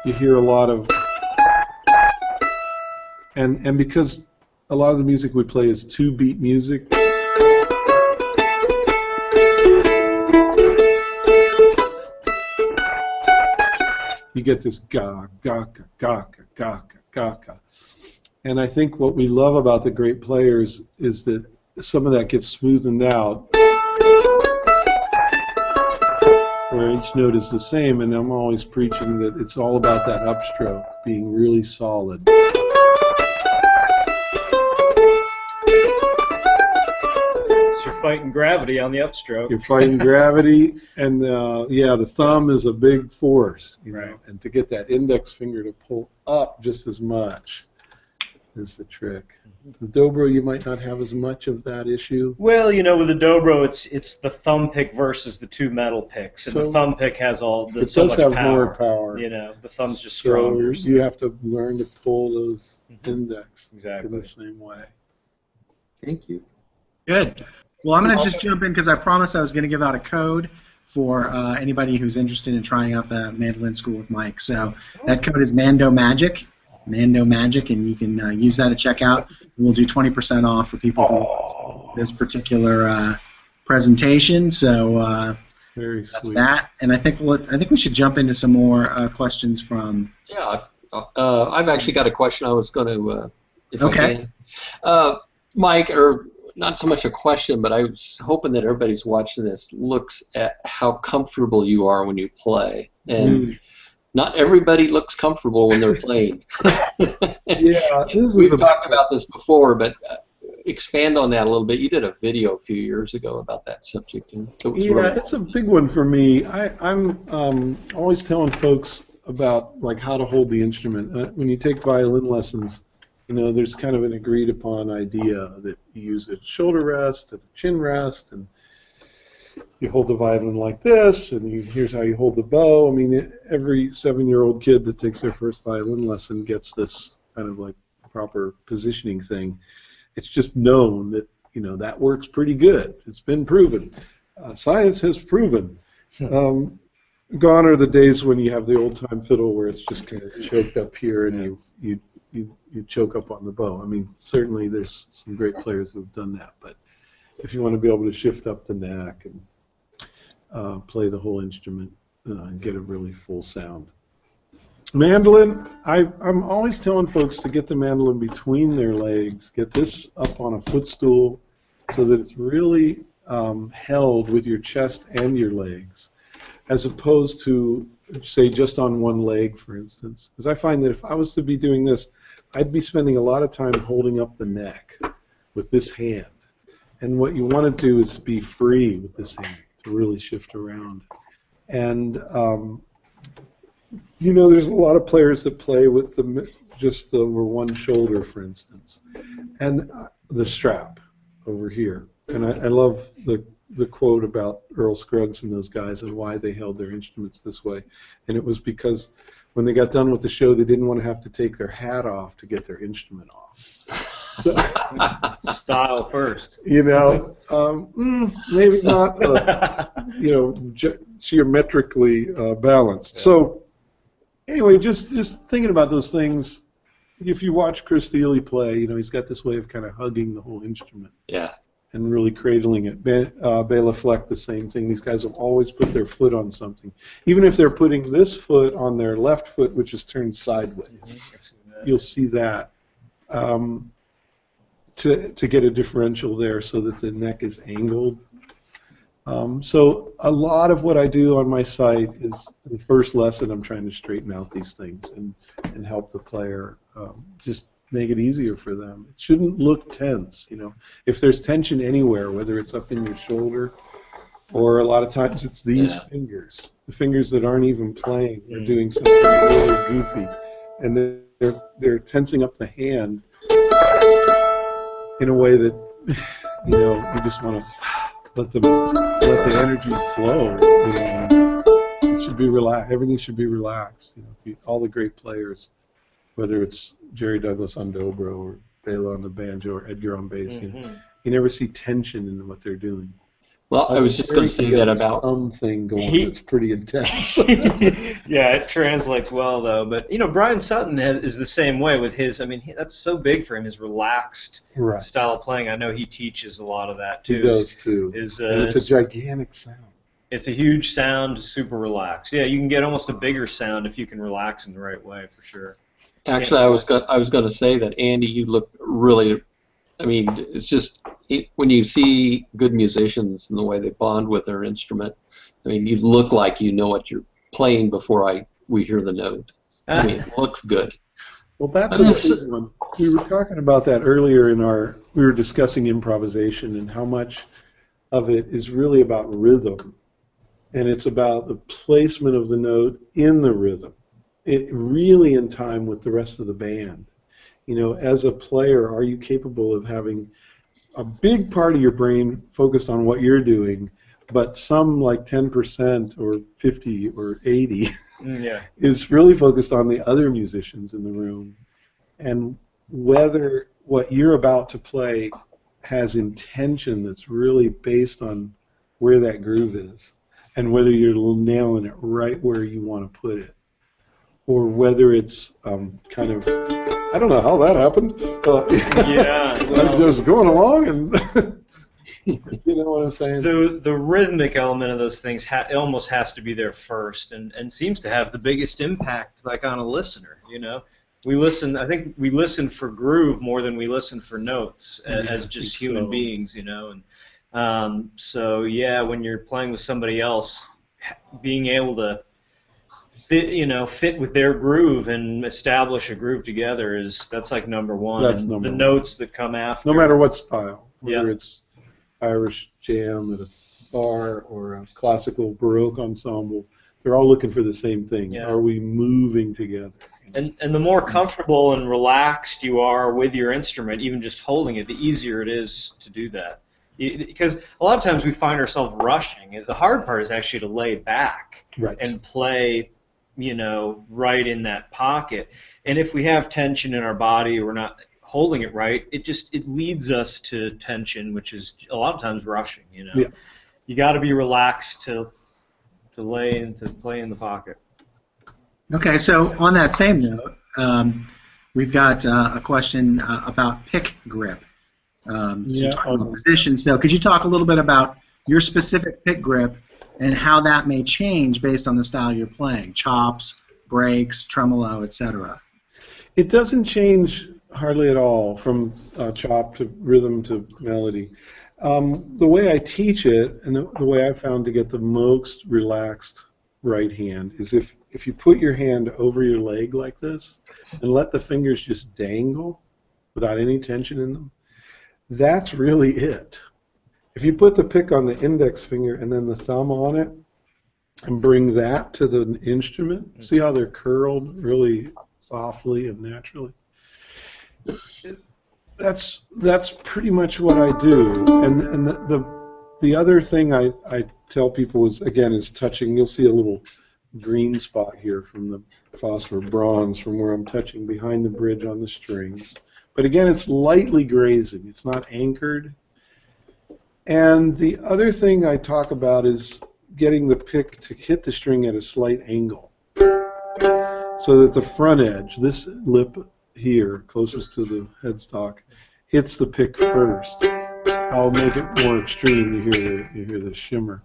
you hear a lot of, and because a lot of the music we play is 2-beat music. You get this ga ga ka ga ka ga ka ga ka, and I think what we love about the great players is that some of that gets smoothened out, where each note is the same, and I'm always preaching that it's all about that upstroke being really solid. So you're fighting gravity on the upstroke. You're fighting gravity, and yeah, the thumb is a big force, you know, Right. and to get that index finger to pull up just as much. is the trick. The dobro, you might not have as much of that issue. Well, you know, with the dobro, it's the thumb pick versus the two metal picks, and So the thumb pick has it so does much have power. more power. You know, the thumb's just So stronger. you have to learn to pull those index Exactly. in the same way. Thank you. Good. Well, I'm going to just jump in because I promised I was going to give out a code for anybody who's interested in trying out the mandolin school with Mike. So that code is Mando Magic, and you can use that at checkout. We'll do 20% off for people who want this particular presentation. So Very that's sweet. that. And I think we should jump into some more questions from. Yeah, I've actually got a question I was going to, if Okay. I can. Mike, or not so much a question, but I was hoping that everybody's watching this looks at how comfortable you are when you play. And not everybody looks comfortable when they're playing. Yeah, We've talked about this before, but expand on that a little bit. You did a video a few years ago about that subject. And it was really it's a big one for me. I'm always telling folks about like how to hold the instrument. When you take violin lessons, you know, there's kind of an agreed upon idea that you use a shoulder rest and a chin rest, and you hold the violin like this, and here's how you hold the bow. I mean, every 7-year-old kid that takes their first violin lesson gets this kind of like proper positioning thing. It's just known that, you know, that works pretty good. It's been proven. Science has proven. Gone are the days when you have the old-time fiddle where it's just kind of choked up here and you choke up on the bow. I mean, certainly there's some great players who have done that, but if you want to be able to shift up the neck and play the whole instrument and get a really full sound. Mandolin, I'm always telling folks to get the mandolin between their legs, get this up on a footstool so that it's really held with your chest and your legs, as opposed to, say, just on one leg, for instance. Because I find that if I was to be doing this, I'd be spending a lot of time holding up the neck with this hand. And what you want to do is be free with this hand to really shift around. And, you know, there's a lot of players that play with just over one shoulder, for instance, and the strap over here. And I love the quote about Earl Scruggs and those guys and why they held their instruments this way. And it was because when they got done with the show, they didn't want to have to take their hat off to get their instrument off. So, Style first. you know, maybe not, you know, geometrically balanced. Yeah. So anyway, just thinking about those things. If you watch Chris Thiele play, you know, he's got this way of kind of hugging the whole instrument. Yeah. And really cradling it. Bela Fleck, the same thing. These guys will always put their foot on something. Even if they're putting this foot on their left foot, which is turned sideways. You'll see that. To get a differential there so that the neck is angled. So a lot of what I do on my site is the first lesson I'm trying to straighten out these things and help the player just make it easier for them. It shouldn't look tense, you know. If there's tension anywhere, whether it's up in your shoulder or a lot of times it's these fingers, the fingers that aren't even playing, they're doing something really goofy, and they're tensing up the hand in a way that, you know, you just want to let the energy flow. You know, it should be relaxed. Everything should be relaxed. You know, all the great players, whether it's Jerry Douglas on dobro or Bela on the banjo or Edgar on bass, you never see tension in what they're doing. Well, I was just going to say that about something going. It's pretty intense. Yeah, it translates well though. But you know, Brian Sutton is the same way with his. I mean, that's so big for him. His relaxed style of playing. I know he teaches a lot of that too. He does too. And it's a gigantic sound. It's a huge sound, super relaxed. Yeah, you can get almost a bigger sound if you can relax in the right way, for sure. Actually, I was going to say that, Andy, you look really. I mean, it's just when you see good musicians and the way they bond with their instrument. I mean, you look like you know what you're playing before we hear the note. I mean, it looks good. Well, that's a big one. We were talking about that earlier we were discussing improvisation and how much of it is really about rhythm, and it's about the placement of the note in the rhythm, it really in time with the rest of the band. You know, as a player, are you capable of having a big part of your brain focused on what you're doing, but some like 10% or 50 or 80 is really focused on the other musicians in the room, and whether what you're about to play has intention that's really based on where that groove is, and whether you're nailing it right where you want to put it, or whether it's kind of, I don't know how that happened. I'm just going along, and you know what I'm saying? The rhythmic element of those things almost has to be there first, and seems to have the biggest impact, like on a listener. You know, I think we listen for groove more than we listen for notes as just human beings. You know, and so yeah, when you're playing with somebody else, being able to fit with their groove and establish a groove together that's like number one. That's and number the one. notes that come after. No matter what style, whether it's Irish jam at a bar or a classical Baroque ensemble, they're all looking for the same thing. Yeah. Are we moving together? And the more comfortable and relaxed you are with your instrument, even just holding it, the easier it is to do that. Because a lot of times we find ourselves rushing. The hard part is actually to lay back and play, right in that pocket. And if we have tension in our body, we're not holding it right, it leads us to tension, which is a lot of times rushing. You got to be relaxed to play in the pocket. Okay, so on that same note, we've got a question about pick grip. You talk about position. So could you talk a little bit about your specific pick grip and how that may change based on the style you're playing? Chops, breaks, tremolo, etc. It doesn't change hardly at all from chop to rhythm to melody. The way I teach it, and the way I found to get the most relaxed right hand, is if you put your hand over your leg like this and let the fingers just dangle without any tension in them, that's really it. If you put the pick on the index finger and then the thumb on it and bring that to the instrument, see how they're curled really softly and naturally? That's pretty much what I do. And the other thing I tell people is touching. You'll see a little green spot here from the phosphor bronze from where I'm touching behind the bridge on the strings. But again, it's lightly grazing. It's not anchored. And the other thing I talk about is getting the pick to hit the string at a slight angle, so that the front edge, this lip here, closest to the headstock, hits the pick first. I'll make it more extreme. You hear the shimmer.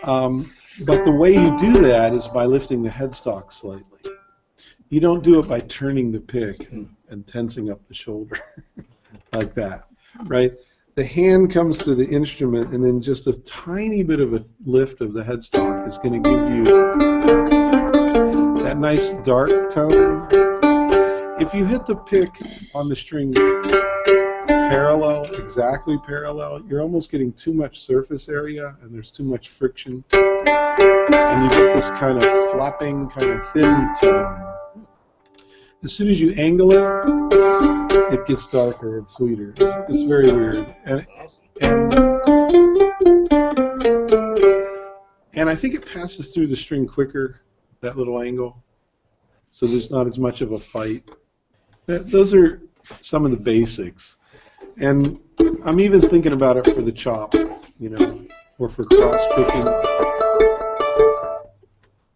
But the way you do that is by lifting the headstock slightly. You don't do it by turning the pick and tensing up the shoulder like that, right? The hand comes to the instrument, and then just a tiny bit of a lift of the headstock is going to give you that nice dark tone. If you hit the pick on the string exactly parallel, you're almost getting too much surface area, and there's too much friction, and you get this kind of flapping, kind of thin tone. As soon as you angle it, it gets darker and sweeter. It's very weird. And I think it passes through the string quicker, that little angle, so there's not as much of a fight. Those are some of the basics. And I'm even thinking about it for the chop, or for cross-picking.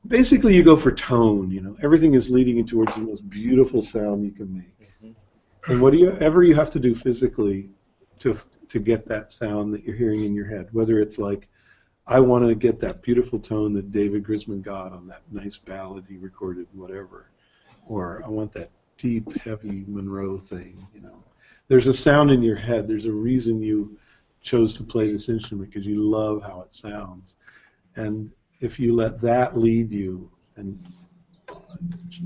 Basically, you go for tone, Everything is leading you towards the most beautiful sound you can make. And whatever you have to do physically to get that sound that you're hearing in your head, whether it's like, I want to get that beautiful tone that David Grisman got on that nice ballad he recorded, whatever, or I want that deep, heavy Monroe thing, There's a sound in your head. There's a reason you chose to play this instrument, because you love how it sounds. And if you let that lead you and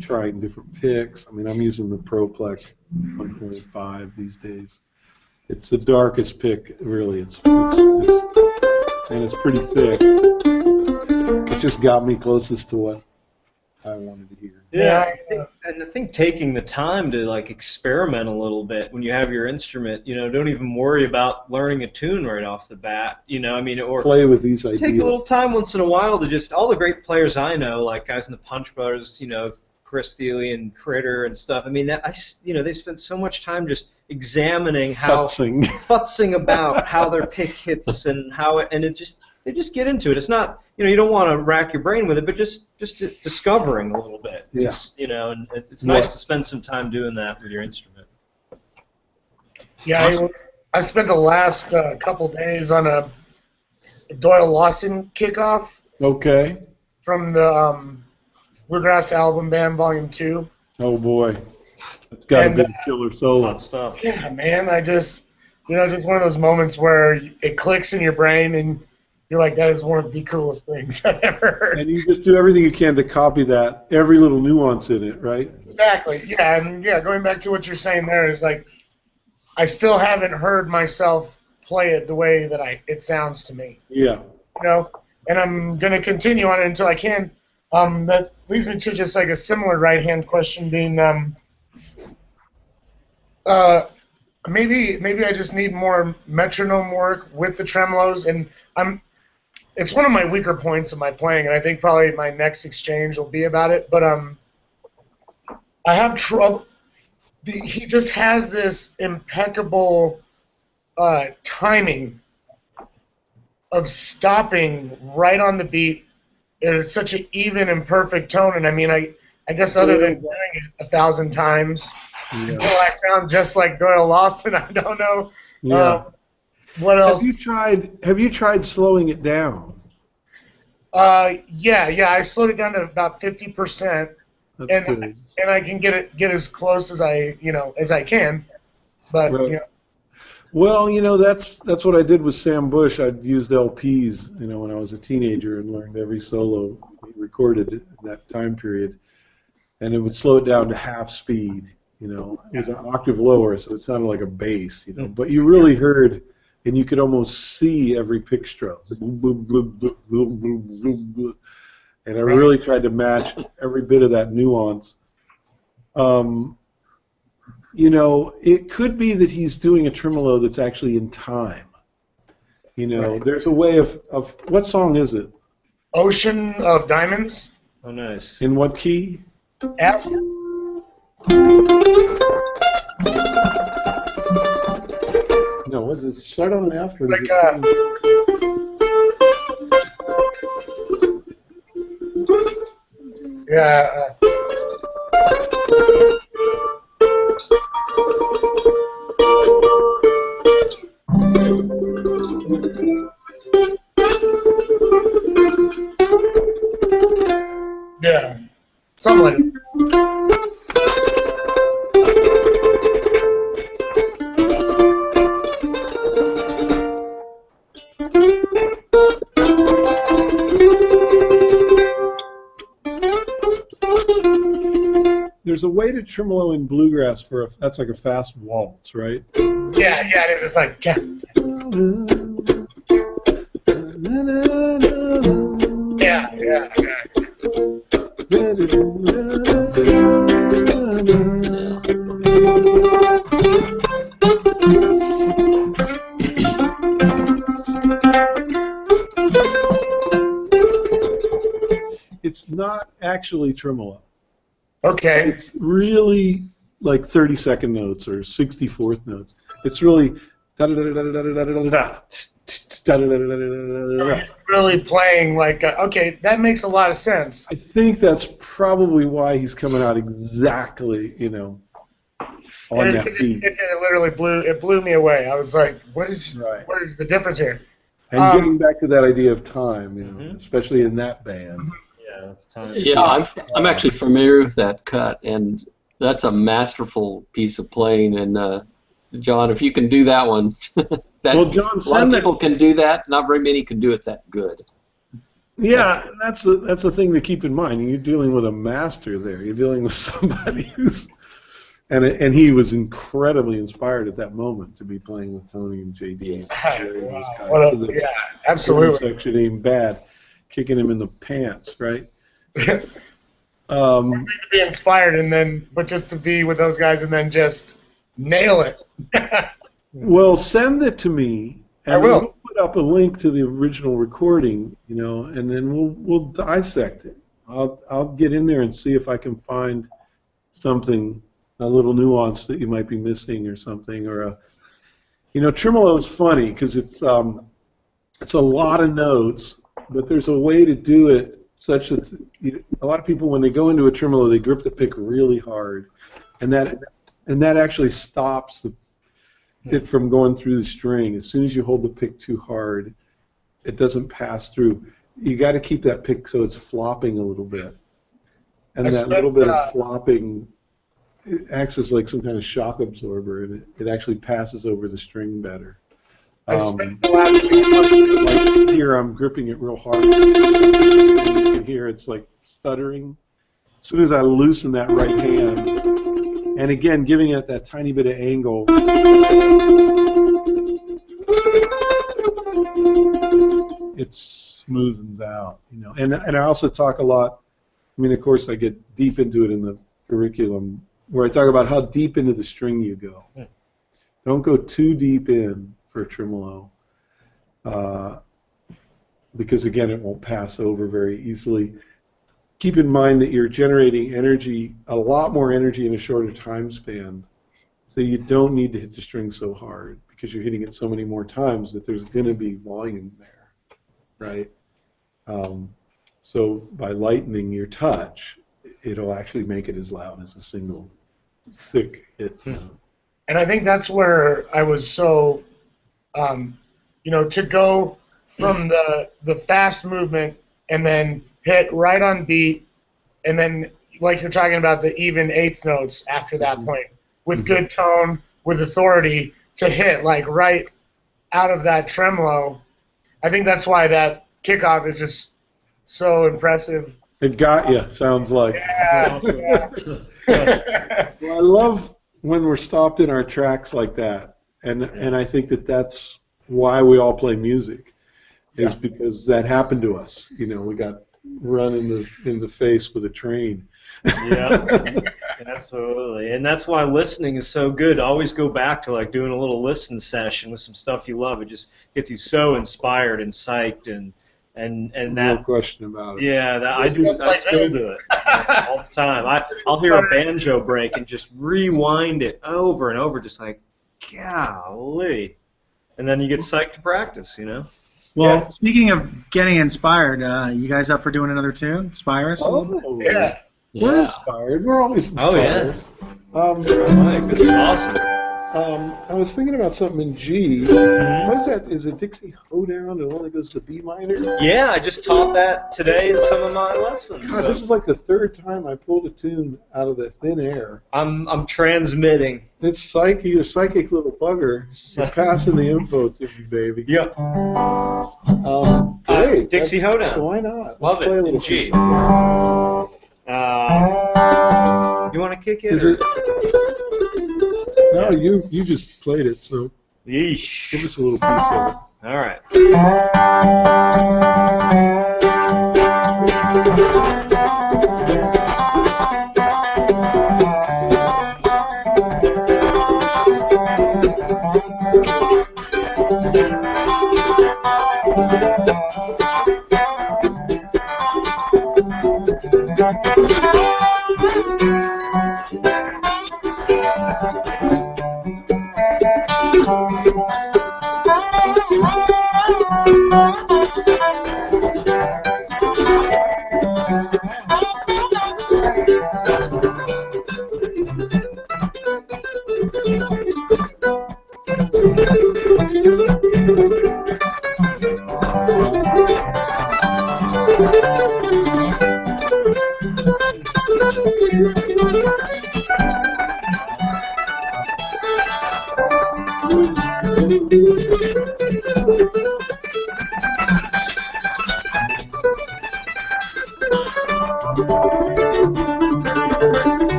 trying different picks, I'm using the ProPlec 1.5 these days. It's the darkest pick, really. It's pretty thick. It just got me closest to what I wanted to hear. Yeah, and I think taking the time to like experiment a little bit when you have your instrument, don't even worry about learning a tune right off the bat, I mean, or Play with these ideas. take a little time once in a while to just all the great players I know, like guys in the Punch Brothers, Chris Thiele and Critter and stuff. I mean, they spend so much time just examining futzing about how their pick hits and they just get into it. It's not, you don't want to rack your brain with it, but just discovering a little bit. Yeah. And it's nice to spend some time doing that with your instrument. Yeah, Awesome. I spent the last couple days on a Doyle Lawson kickoff. Okay. From the Bluegrass Album Band Volume 2. Oh boy, it's got to be a killer solo. Hot stuff. Yeah, man, I just just one of those moments where it clicks in your brain and you're like, that is one of the coolest things I've ever heard. And you just do everything you can to copy that, every little nuance in it, right? Exactly. Yeah, and going back to what you're saying there is like, I still haven't heard myself play it the way that it sounds to me. Yeah. And I'm gonna continue on it until I can. That leads me to just like a similar right-hand question, being maybe I just need more metronome work with the tremolos, and it's one of my weaker points of my playing, and I think probably my next exchange will be about it. But I have trouble. He just has this impeccable timing of stopping right on the beat. It's such an even and perfect tone, and I mean, I guess other than doing it 1,000 times, until I sound just like Doyle Lawson, I don't know. Yeah. What else? Have you tried slowing it down? Yeah. I slowed it down to about 50%, That's good. And I can get as close as I can, but right. Well, that's what I did with Sam Bush. I'd used LPs, when I was a teenager and learned every solo he recorded in that time period, and it would slow it down to half speed. It was an octave lower, so it sounded like a bass. But you really heard, and you could almost see every pick stroke. And I really tried to match every bit of that nuance. It could be that he's doing a tremolo that's actually in time. There's a way of what song is it? Ocean of Diamonds. Oh, nice. In what key? F. No, was it start on an F? Or Like yeah. Yeah, something like that. There's a way to tremolo in bluegrass that's like a fast waltz, right? Yeah, it is. It's like yeah. It's not actually tremolo. Okay. It's really like 32nd notes or 64th notes. It's really really playing like okay, that makes a lot of sense. I think that's probably why he's coming out exactly, on that beat. It literally blew me away. I was like, what is the difference here? And getting back to that idea of time, especially in that band. Yeah, that's time. Yeah, I'm actually familiar with that cut, and that's a masterful piece of playing. And John, if you can do that one, well, John, a lot of people can do that. Not very many can do it that good. Yeah, that's the thing to keep in mind. You're dealing with a master there. You're dealing with somebody who's and he was incredibly inspired at that moment to be playing with Tony and JD. Yeah, absolutely. Section ain't bad, kicking him in the pants, right? Um, To be inspired, but just to be with those guys and then just nail it. well, send it to me, and I will. we'll put up a link to the original recording, and then we'll dissect it. I'll get in there and see if I can find something, a little nuance that you might be missing or something, or tremolo is funny because it's a lot of notes, but there's a way to do it such that a lot of people, when they go into a tremolo, they grip the pick really hard, and that actually stops it from going through the string. As soon as you hold the pick too hard, it doesn't pass through. You got to keep that pick so it's flopping a little bit, and that little bit of flopping, it acts as like some kind of shock absorber, and it actually passes over the string better. Like here, I'm gripping it real hard, and you can hear it's like stuttering. As soon as I loosen that right hand, and again, giving it that tiny bit of angle, it smoothens out, And I also talk a lot. I mean, of course, I get deep into it in the curriculum, where I talk about how deep into the string you go. Don't go too deep in for a tremolo, because again, it won't pass over very easily. Keep in mind that you're generating energy, a lot more energy in a shorter time span, so you don't need to hit the string so hard because you're hitting it so many more times that there's going to be volume there, right? So by lightening your touch, it'll actually make it as loud as a single thick hit. And I think that's where I was so, to go from the fast movement and then hit right on beat, and then like you're talking about the even eighth notes after that point, with good tone, with authority, to hit like right out of that tremolo. I think that's why that kickoff is just so impressive. It got you, sounds like. Yeah. Well, I love when we're stopped in our tracks like that, and I think that's why we all play music, is because that happened to us. We got run in the face with a train. Yeah, absolutely, and that's why listening is so good. Always go back to like doing a little listen session with some stuff you love. It just gets you so inspired and psyched, and that. No question about it. Yeah, I still do it all the time. I'll hear a banjo break and just rewind it over and over, just like, golly, and then you get psyched to practice. Well, speaking of getting inspired, you guys up for doing another tune? Inspire us a little bit? Yeah. We're inspired. We're always inspired. Oh, yeah. This is awesome. I was thinking about something in G. What is that? Is it Dixie Hoedown, the one that goes to B minor? Yeah, I just taught that today in some of my lessons. God, this is like the third time I pulled a tune out of the thin air. I'm transmitting. It's psychic, you psychic little bugger. You're passing the info to me, baby. Yep. Great. Dixie Hoedown. Why not? Love Let's play it a little in G. piece. You want to kick it? Is it? No, you just played it, so Yeesh. give us a little piece of it. All right.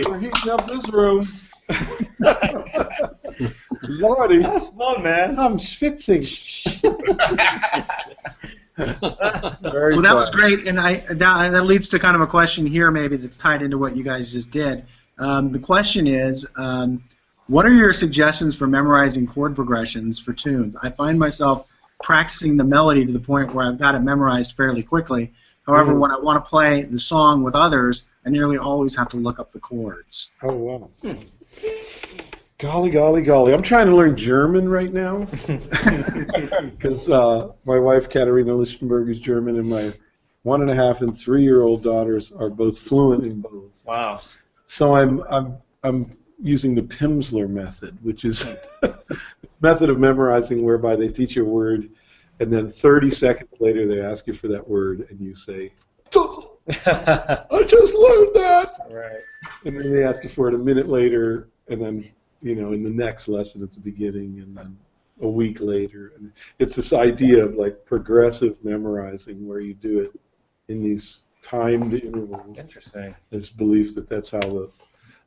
We're heating up this room. Lordy. That's fun, man. I'm schwitzing. Well, that was great, and that leads to kind of a question here maybe that's tied into what you guys just did. The question is, what are your suggestions for memorizing chord progressions for tunes? I find myself practicing the melody to the point where I've got it memorized fairly quickly. However, when I want to play the song with others, I nearly always have to look up the chords. Oh, wow. Golly, golly, golly. I'm trying to learn German right now because my wife, Katharina Lichtenberg, is German, and my 1.5- and 3-year-old daughters are both fluent in both. Wow. So I'm using the Pimsleur method, which is a method of memorizing whereby they teach you a word, and then 30 seconds later they ask you for that word, and you say, I just learned that! Right. And then they ask you for it a minute later, and then, in the next lesson at the beginning, and then a week later. And it's this idea of, like, progressive memorizing where you do it in these timed intervals. Interesting. This belief that that's how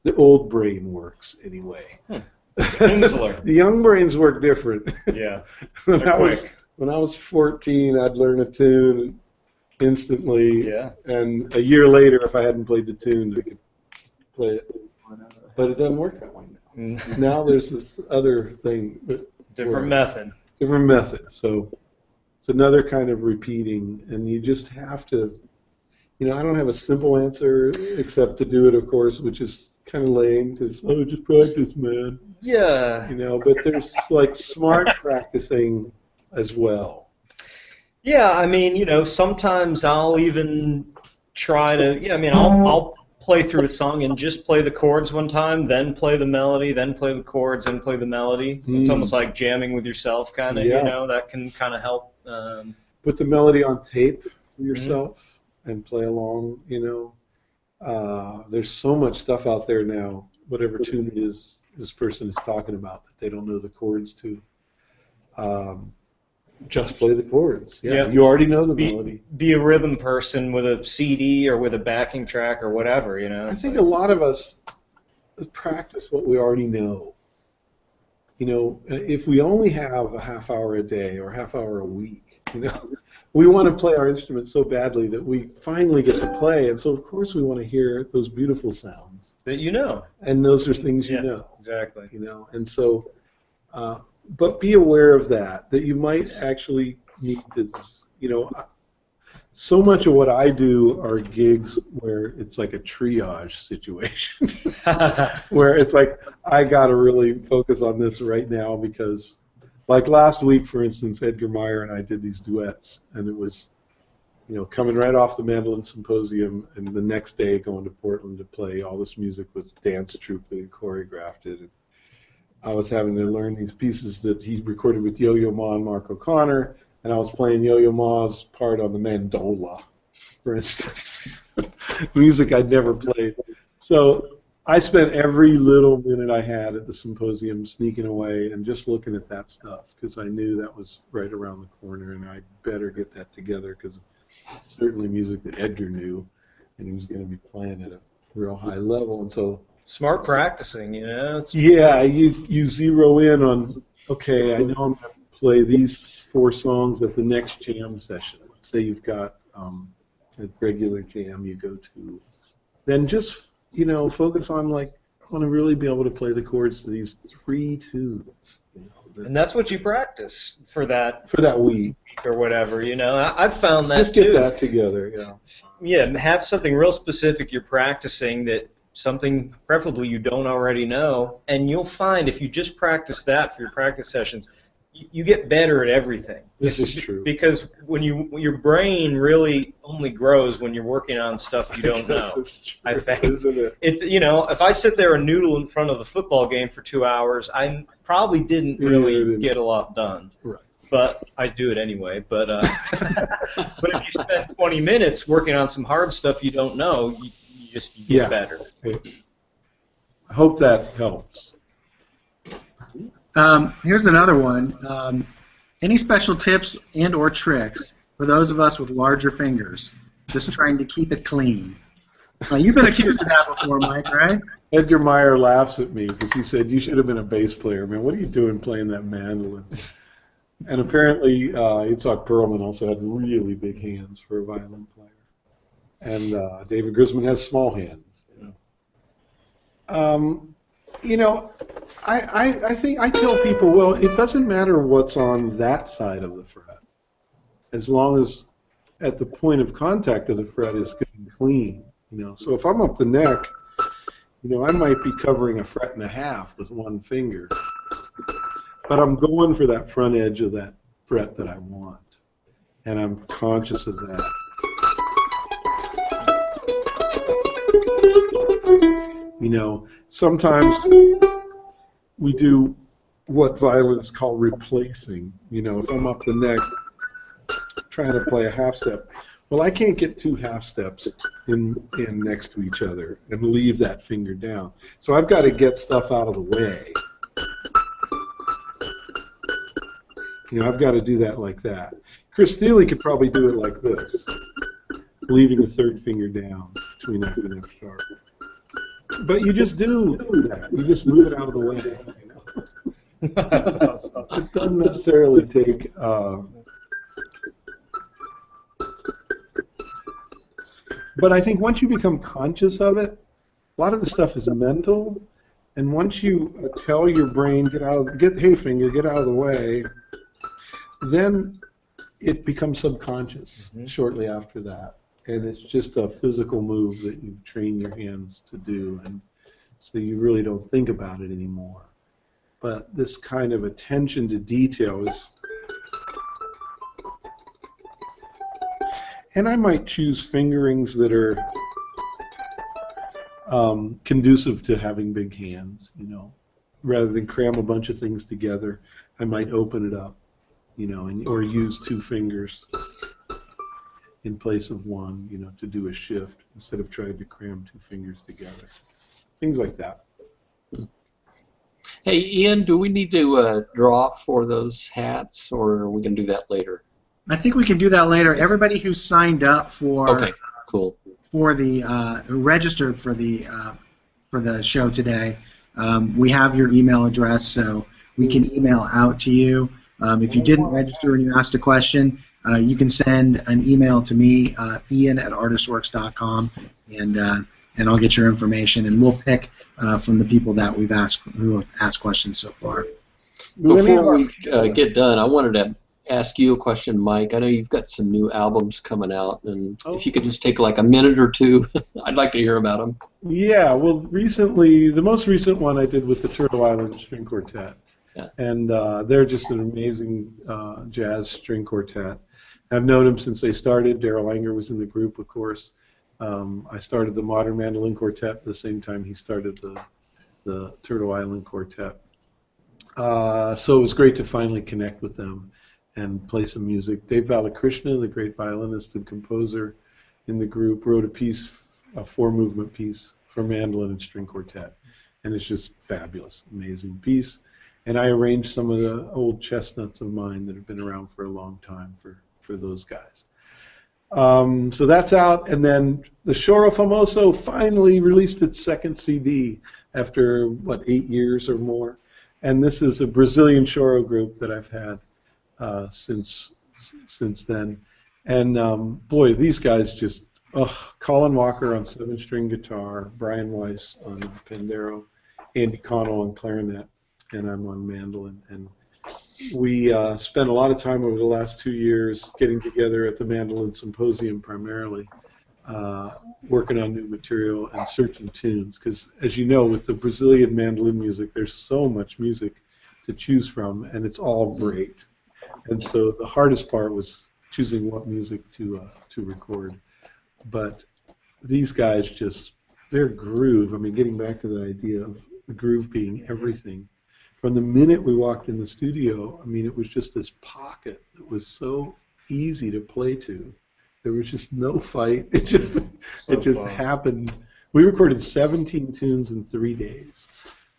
the old brain works, anyway. Pimsleur. The young brains work different. Yeah. When I was 14, I'd learn a tune instantly, Yeah. and a year later, if I hadn't played the tune, I could play it. But it doesn't work that way now. Now there's this other thing. Different method. Different method. So it's another kind of repeating, and you just have to, I don't have a simple answer except to do it, of course, which is kind of lame because, just practice, man. Yeah. But there's like smart practicing as well. Yeah, I mean, sometimes I'll even try to, I'll play through a song and just play the chords one time, then play the melody, then play the chords, then play the melody. It's almost like jamming with yourself, kind of, that can kind of help. Put the melody on tape for yourself and play along, There's so much stuff out there now, whatever tune it is this person is talking about, that they don't know the chords to. Just play the chords. Yeah. You already know the melody. Be a rhythm person with a CD or with a backing track or whatever, I think a lot of us practice what we already know. If we only have a half hour a day or a half hour a week, we want to play our instrument so badly that we finally get to play, and so of course we want to hear those beautiful sounds. That you know. And those are things you know. Exactly. And so... but be aware of that you might actually need to, so much of what I do are gigs where it's like a triage situation, where it's like, I got to really focus on this right now because, like last week, for instance, Edgar Meyer and I did these duets, and it was, coming right off the Mandolin Symposium, and the next day going to Portland to play all this music with dance troupe that had choreographed it. I was having to learn these pieces that he recorded with Yo-Yo Ma and Mark O'Connor, and I was playing Yo-Yo Ma's part on the mandola, for instance. Music I'd never played. So I spent every little minute I had at the symposium sneaking away and just looking at that stuff because I knew that was right around the corner, and I'd better get that together because it's certainly music that Edgar knew, and he was going to be playing at a real high level. And so Smart practicing, you know. yeah, you zero in on, okay, I know I'm going to play these 4 songs at the next jam session. Say you've got a regular jam you go to. Then just, focus on, like, I want to really be able to play the chords to these 3 tunes. And that's what you practice for that week or whatever, I've found that just too. get that together, yeah. Yeah, have something real specific you're practicing, that something preferably you don't already know, and you'll find if you just practice that for your practice sessions, you get better at everything. This is true. Because when your brain really only grows when you're working on stuff you don't know. This is true, I think. isn't it? If I sit there and noodle in front of the football game for 2 hours, I probably didn't really get a lot done. Right. But I do it anyway. But but if you spend 20 minutes working on some hard stuff you don't know, you get better. I hope that helps. Here's another one. Any special tips and or tricks for those of us with larger fingers, just trying to keep it clean? You've been accused of that before, Mike, right? Edgar Meyer laughs at me because he said, you should have been a bass player. Man, what are you doing playing that mandolin? And apparently Itzhak Perlman also had really big hands for a violin player. And David Grisman has small hands. I think I tell people, well, it doesn't matter what's on that side of the fret, as long as at the point of contact of the fret is getting clean. So if I'm up the neck, I might be covering a fret and a half with one finger, but I'm going for that front edge of that fret that I want, and I'm conscious of that. Sometimes we do what violinists call replacing. If I'm up the neck trying to play a half step, well, I can't get 2 half steps in next to each other and leave that finger down. So I've got to get stuff out of the way. I've got to do that like that. Chris Steele could probably do it like this, leaving the 3rd finger down between F and F sharp. But you just do that. You just move it out of the way. That's awesome. It doesn't necessarily take. But I think once you become conscious of it, a lot of the stuff is mental, and once you tell your brain, hey finger, get out of the way, then it becomes subconscious shortly after that. And it's just a physical move that you've trained your hands to do, and so you really don't think about it anymore. But this kind of attention to detail is... And I might choose fingerings that are conducive to having big hands, rather than cram a bunch of things together. I might open it up, or use 2 fingers in place of one, to do a shift instead of trying to cram 2 fingers together. Things like that. Hey, Ian, do we need to draw for those hats, or are we going to do that later? I think we can do that later. Everybody who signed up for cool. For the who registered for the show today, we have your email address, so we can email out to you. If you didn't register and you asked a question, you can send an email to me, ian@artistworks.com, and I'll get your information, and we'll pick from the people that who have asked questions so far. Before we get done, I wanted to ask you a question, Mike. I know you've got some new albums coming out, and if you could just take like a minute or 2, I'd like to hear about them. Yeah, well, recently, the most recent one I did with the Turtle Island String Quartet. Yeah. And they're just an amazing jazz string quartet. I've known them since they started. Darrell Anger was in the group, of course. I started the Modern Mandolin Quartet at the same time he started the Turtle Island Quartet. So it was great to finally connect with them and play some music. Dave Balakrishna, the great violinist and composer in the group, wrote a piece, a 4-movement piece for mandolin and string quartet. And it's just fabulous, amazing piece. And I arranged some of the old chestnuts of mine that have been around for a long time for those guys. So that's out, and then the Choro Famoso finally released its second CD after, what, 8 years or more. And this is a Brazilian Choro group that I've had since then. And boy, these guys just, Colin Walker on 7-string guitar, Brian Weiss on pandero, Andy Connell on clarinet, and I'm on mandolin. And we spent a lot of time over the last 2 years getting together at the Mandolin Symposium primarily, working on new material and searching tunes. Because, as you know, with the Brazilian mandolin music, there's so much music to choose from, and it's all great. And so the hardest part was choosing what music to record. But these guys just, their groove, I mean, getting back to the idea of the groove being everything. From the minute we walked in the studio, I mean, it was just this pocket that was so easy to play to. There was just no fight. It just happened. We recorded 17 tunes in 3 days,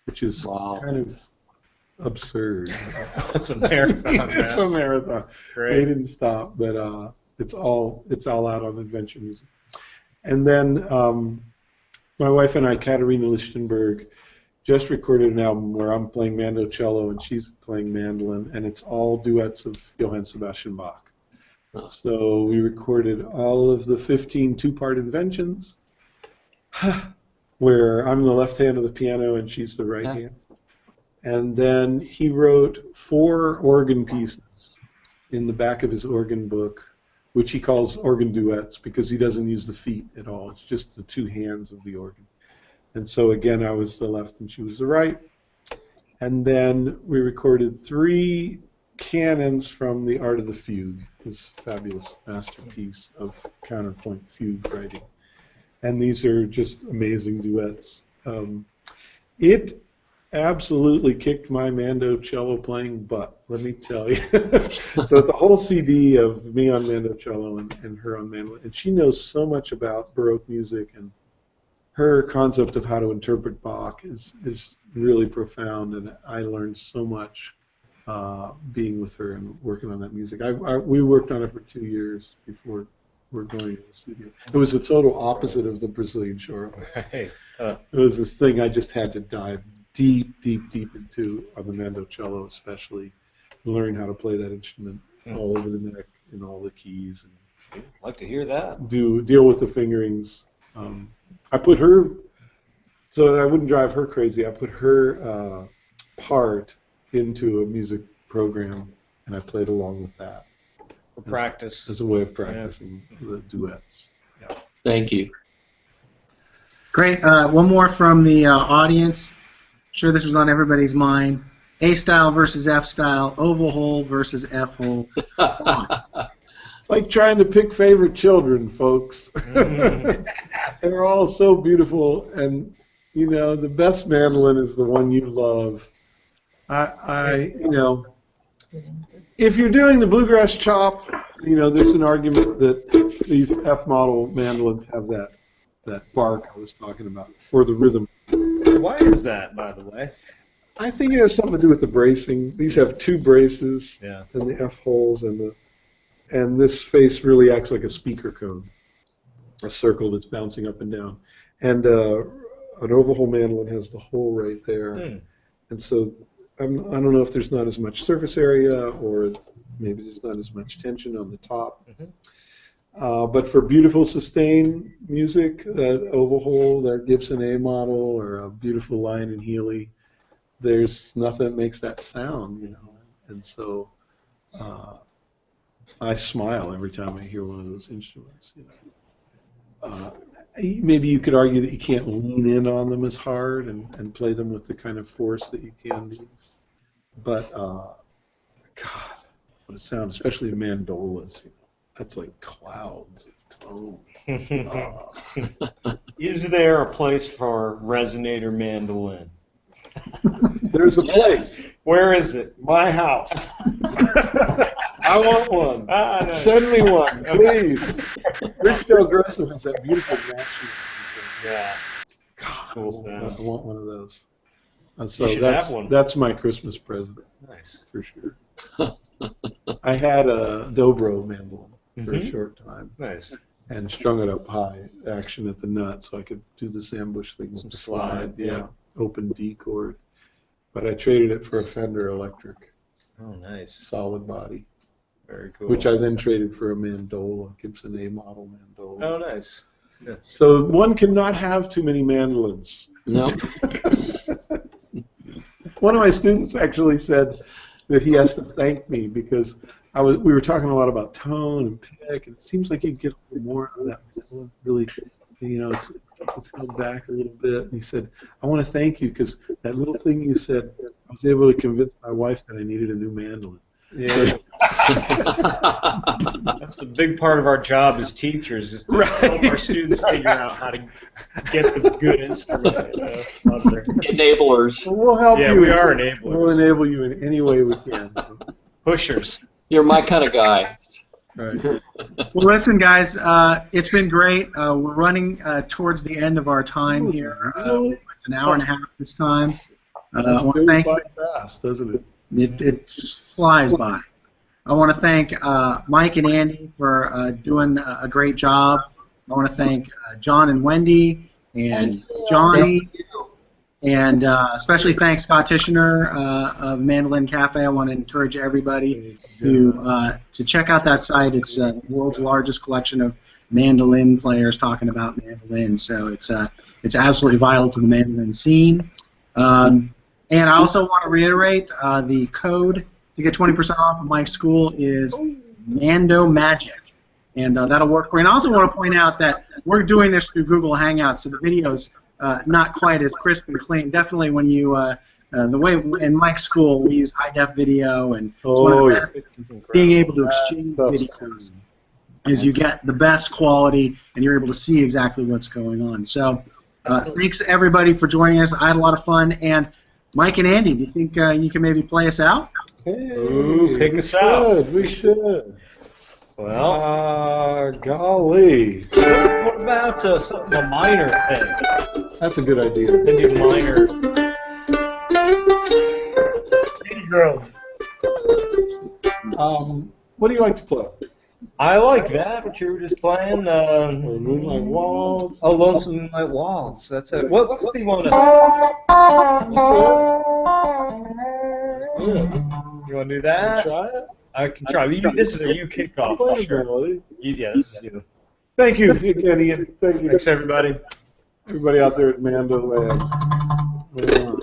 which is kind of absurd. It's a marathon. It's a marathon. Great. They didn't stop, but it's all out on adventure music. And then my wife and I, Katarina Lichtenberg, just recorded an album where I'm playing Mando cello and she's playing mandolin, and it's all duets of Johann Sebastian Bach. So we recorded all of the 15 two-part inventions, where I'm the left hand of the piano and she's the right hand. And then he wrote 4 organ pieces in the back of his organ book, which he calls organ duets because he doesn't use the feet at all. It's just the 2 hands of the organ. And so again, I was the left and she was the right. And then we recorded 3 canons from The Art of the Fugue, his fabulous masterpiece of counterpoint fugue writing. And these are just amazing duets. It absolutely kicked my Mando cello playing butt, let me tell you. So it's a whole CD of me on Mando cello and her on mandolin. And she knows so much about Baroque music, and her concept of how to interpret Bach is really profound, and I learned so much being with her and working on that music. We worked on it for 2 years before we're going to the studio. It was the total opposite of the Brazilian Choro. Right. It was this thing I just had to dive deep into on the Mando cello, especially learn how to play that instrument all over the neck in all the keys. And I'd like to hear that. deal with the fingerings. I put her, so that I wouldn't drive her crazy, I put her part into a music program, and I played along with that. For practice. As a way of practicing the duets. Yeah. Thank you. Great. One more from the audience. I'm sure this is on everybody's mind. A style versus F style, oval hole versus F hole. It's like trying to pick favorite children, folks. They're all so beautiful, and you know the best mandolin is the one you love. If you're doing the bluegrass chop, there's an argument that these F model mandolins have that bark I was talking about for the rhythm. Why is that, by the way? I think it has something to do with the bracing. These have 2 braces, and the F holes, and this face really acts like a speaker cone, a circle that's bouncing up and down. And an overhole mandolin has the hole right there, and so I don't know if there's not as much surface area, or maybe there's not as much tension on the top. But for beautiful sustain music, that overhole, that Gibson A model, or a beautiful Lion and Healy, there's nothing that makes that sound, And so I smile every time I hear one of those instruments. Maybe you could argue that you can't lean in on them as hard and play them with the kind of force that you can these. But God, what a sound, especially mandolas. That's like clouds of tone. Is there a place for resonator mandolin? There's a place. Where is it? My house. I want one. No. Send me one, please. Rich Del Grosso has that beautiful match. Yeah. God, Cool I want one of those. So You should have one. that's my Christmas present. Nice. For sure. I had a dobro mandolin for a short time. Nice. And strung it up high, action at the nut, so I could do this ambush thing. Some with the slide, yeah. Open D chord. But I traded it for a Fender Electric. Oh, nice. Solid body. Very cool. Which I then traded for a mandola, Gibson A model mandola. Oh, nice. Yeah. So one cannot have too many mandolins. No. One of my students actually said that he has to thank me because we were talking a lot about tone and pick, and it seems like you get a little more of that mandolin. Really, it's held back a little bit. And he said, I want to thank you because that little thing you said, I was able to convince my wife that I needed a new mandolin. Yeah. That's the big part of our job as teachers is to help our students figure out how to get the good instrument. Enablers. We'll help you. Yeah, we are enablers. We'll enable you in any way we can. Pushers. You're my kind of guy. Right. Well, listen, guys, it's been great. We're running towards the end of our time here. It's an hour and a half this time. I want to thank you. Fast, doesn't it? It just flies by. I want to thank Mike and Andy for doing a great job. I want to thank John and Wendy and Johnny, and especially thank Scott Tishner of Mandolin Cafe. I want to encourage everybody to check out that site. It's the world's largest collection of mandolin players talking about mandolins. So it's absolutely vital to the mandolin scene. And I also want to reiterate the code to get 20% off of Mike's school is Mando Magic, and that'll work for you. And I also want to point out that we're doing this through Google Hangouts, so the video's not quite as crisp and clean. Definitely when you the way in Mike's school we use high def video, and it's one of the benefits of being able to exchange videos is you get the best quality and you're able to see exactly what's going on. So thanks everybody for joining us. I had a lot of fun. And Mike and Andy, do you think you can maybe play us out? Hey, pick us out. We should. Well, golly. What about something a minor thing? That's a good idea. Then do minor. Grove. What do you like to play? I like that. What you were just playing. Moonlight Waltz. Oh, Lonesome Moonlight Waltz. That's it. What do you want to? You want to do that? Try it. I can try. This is a you kickoff for sure. Yeah, this is you. Thank you again, Ian. Thank you. Thanks, everybody. Everybody out there at Mando Land. Yeah.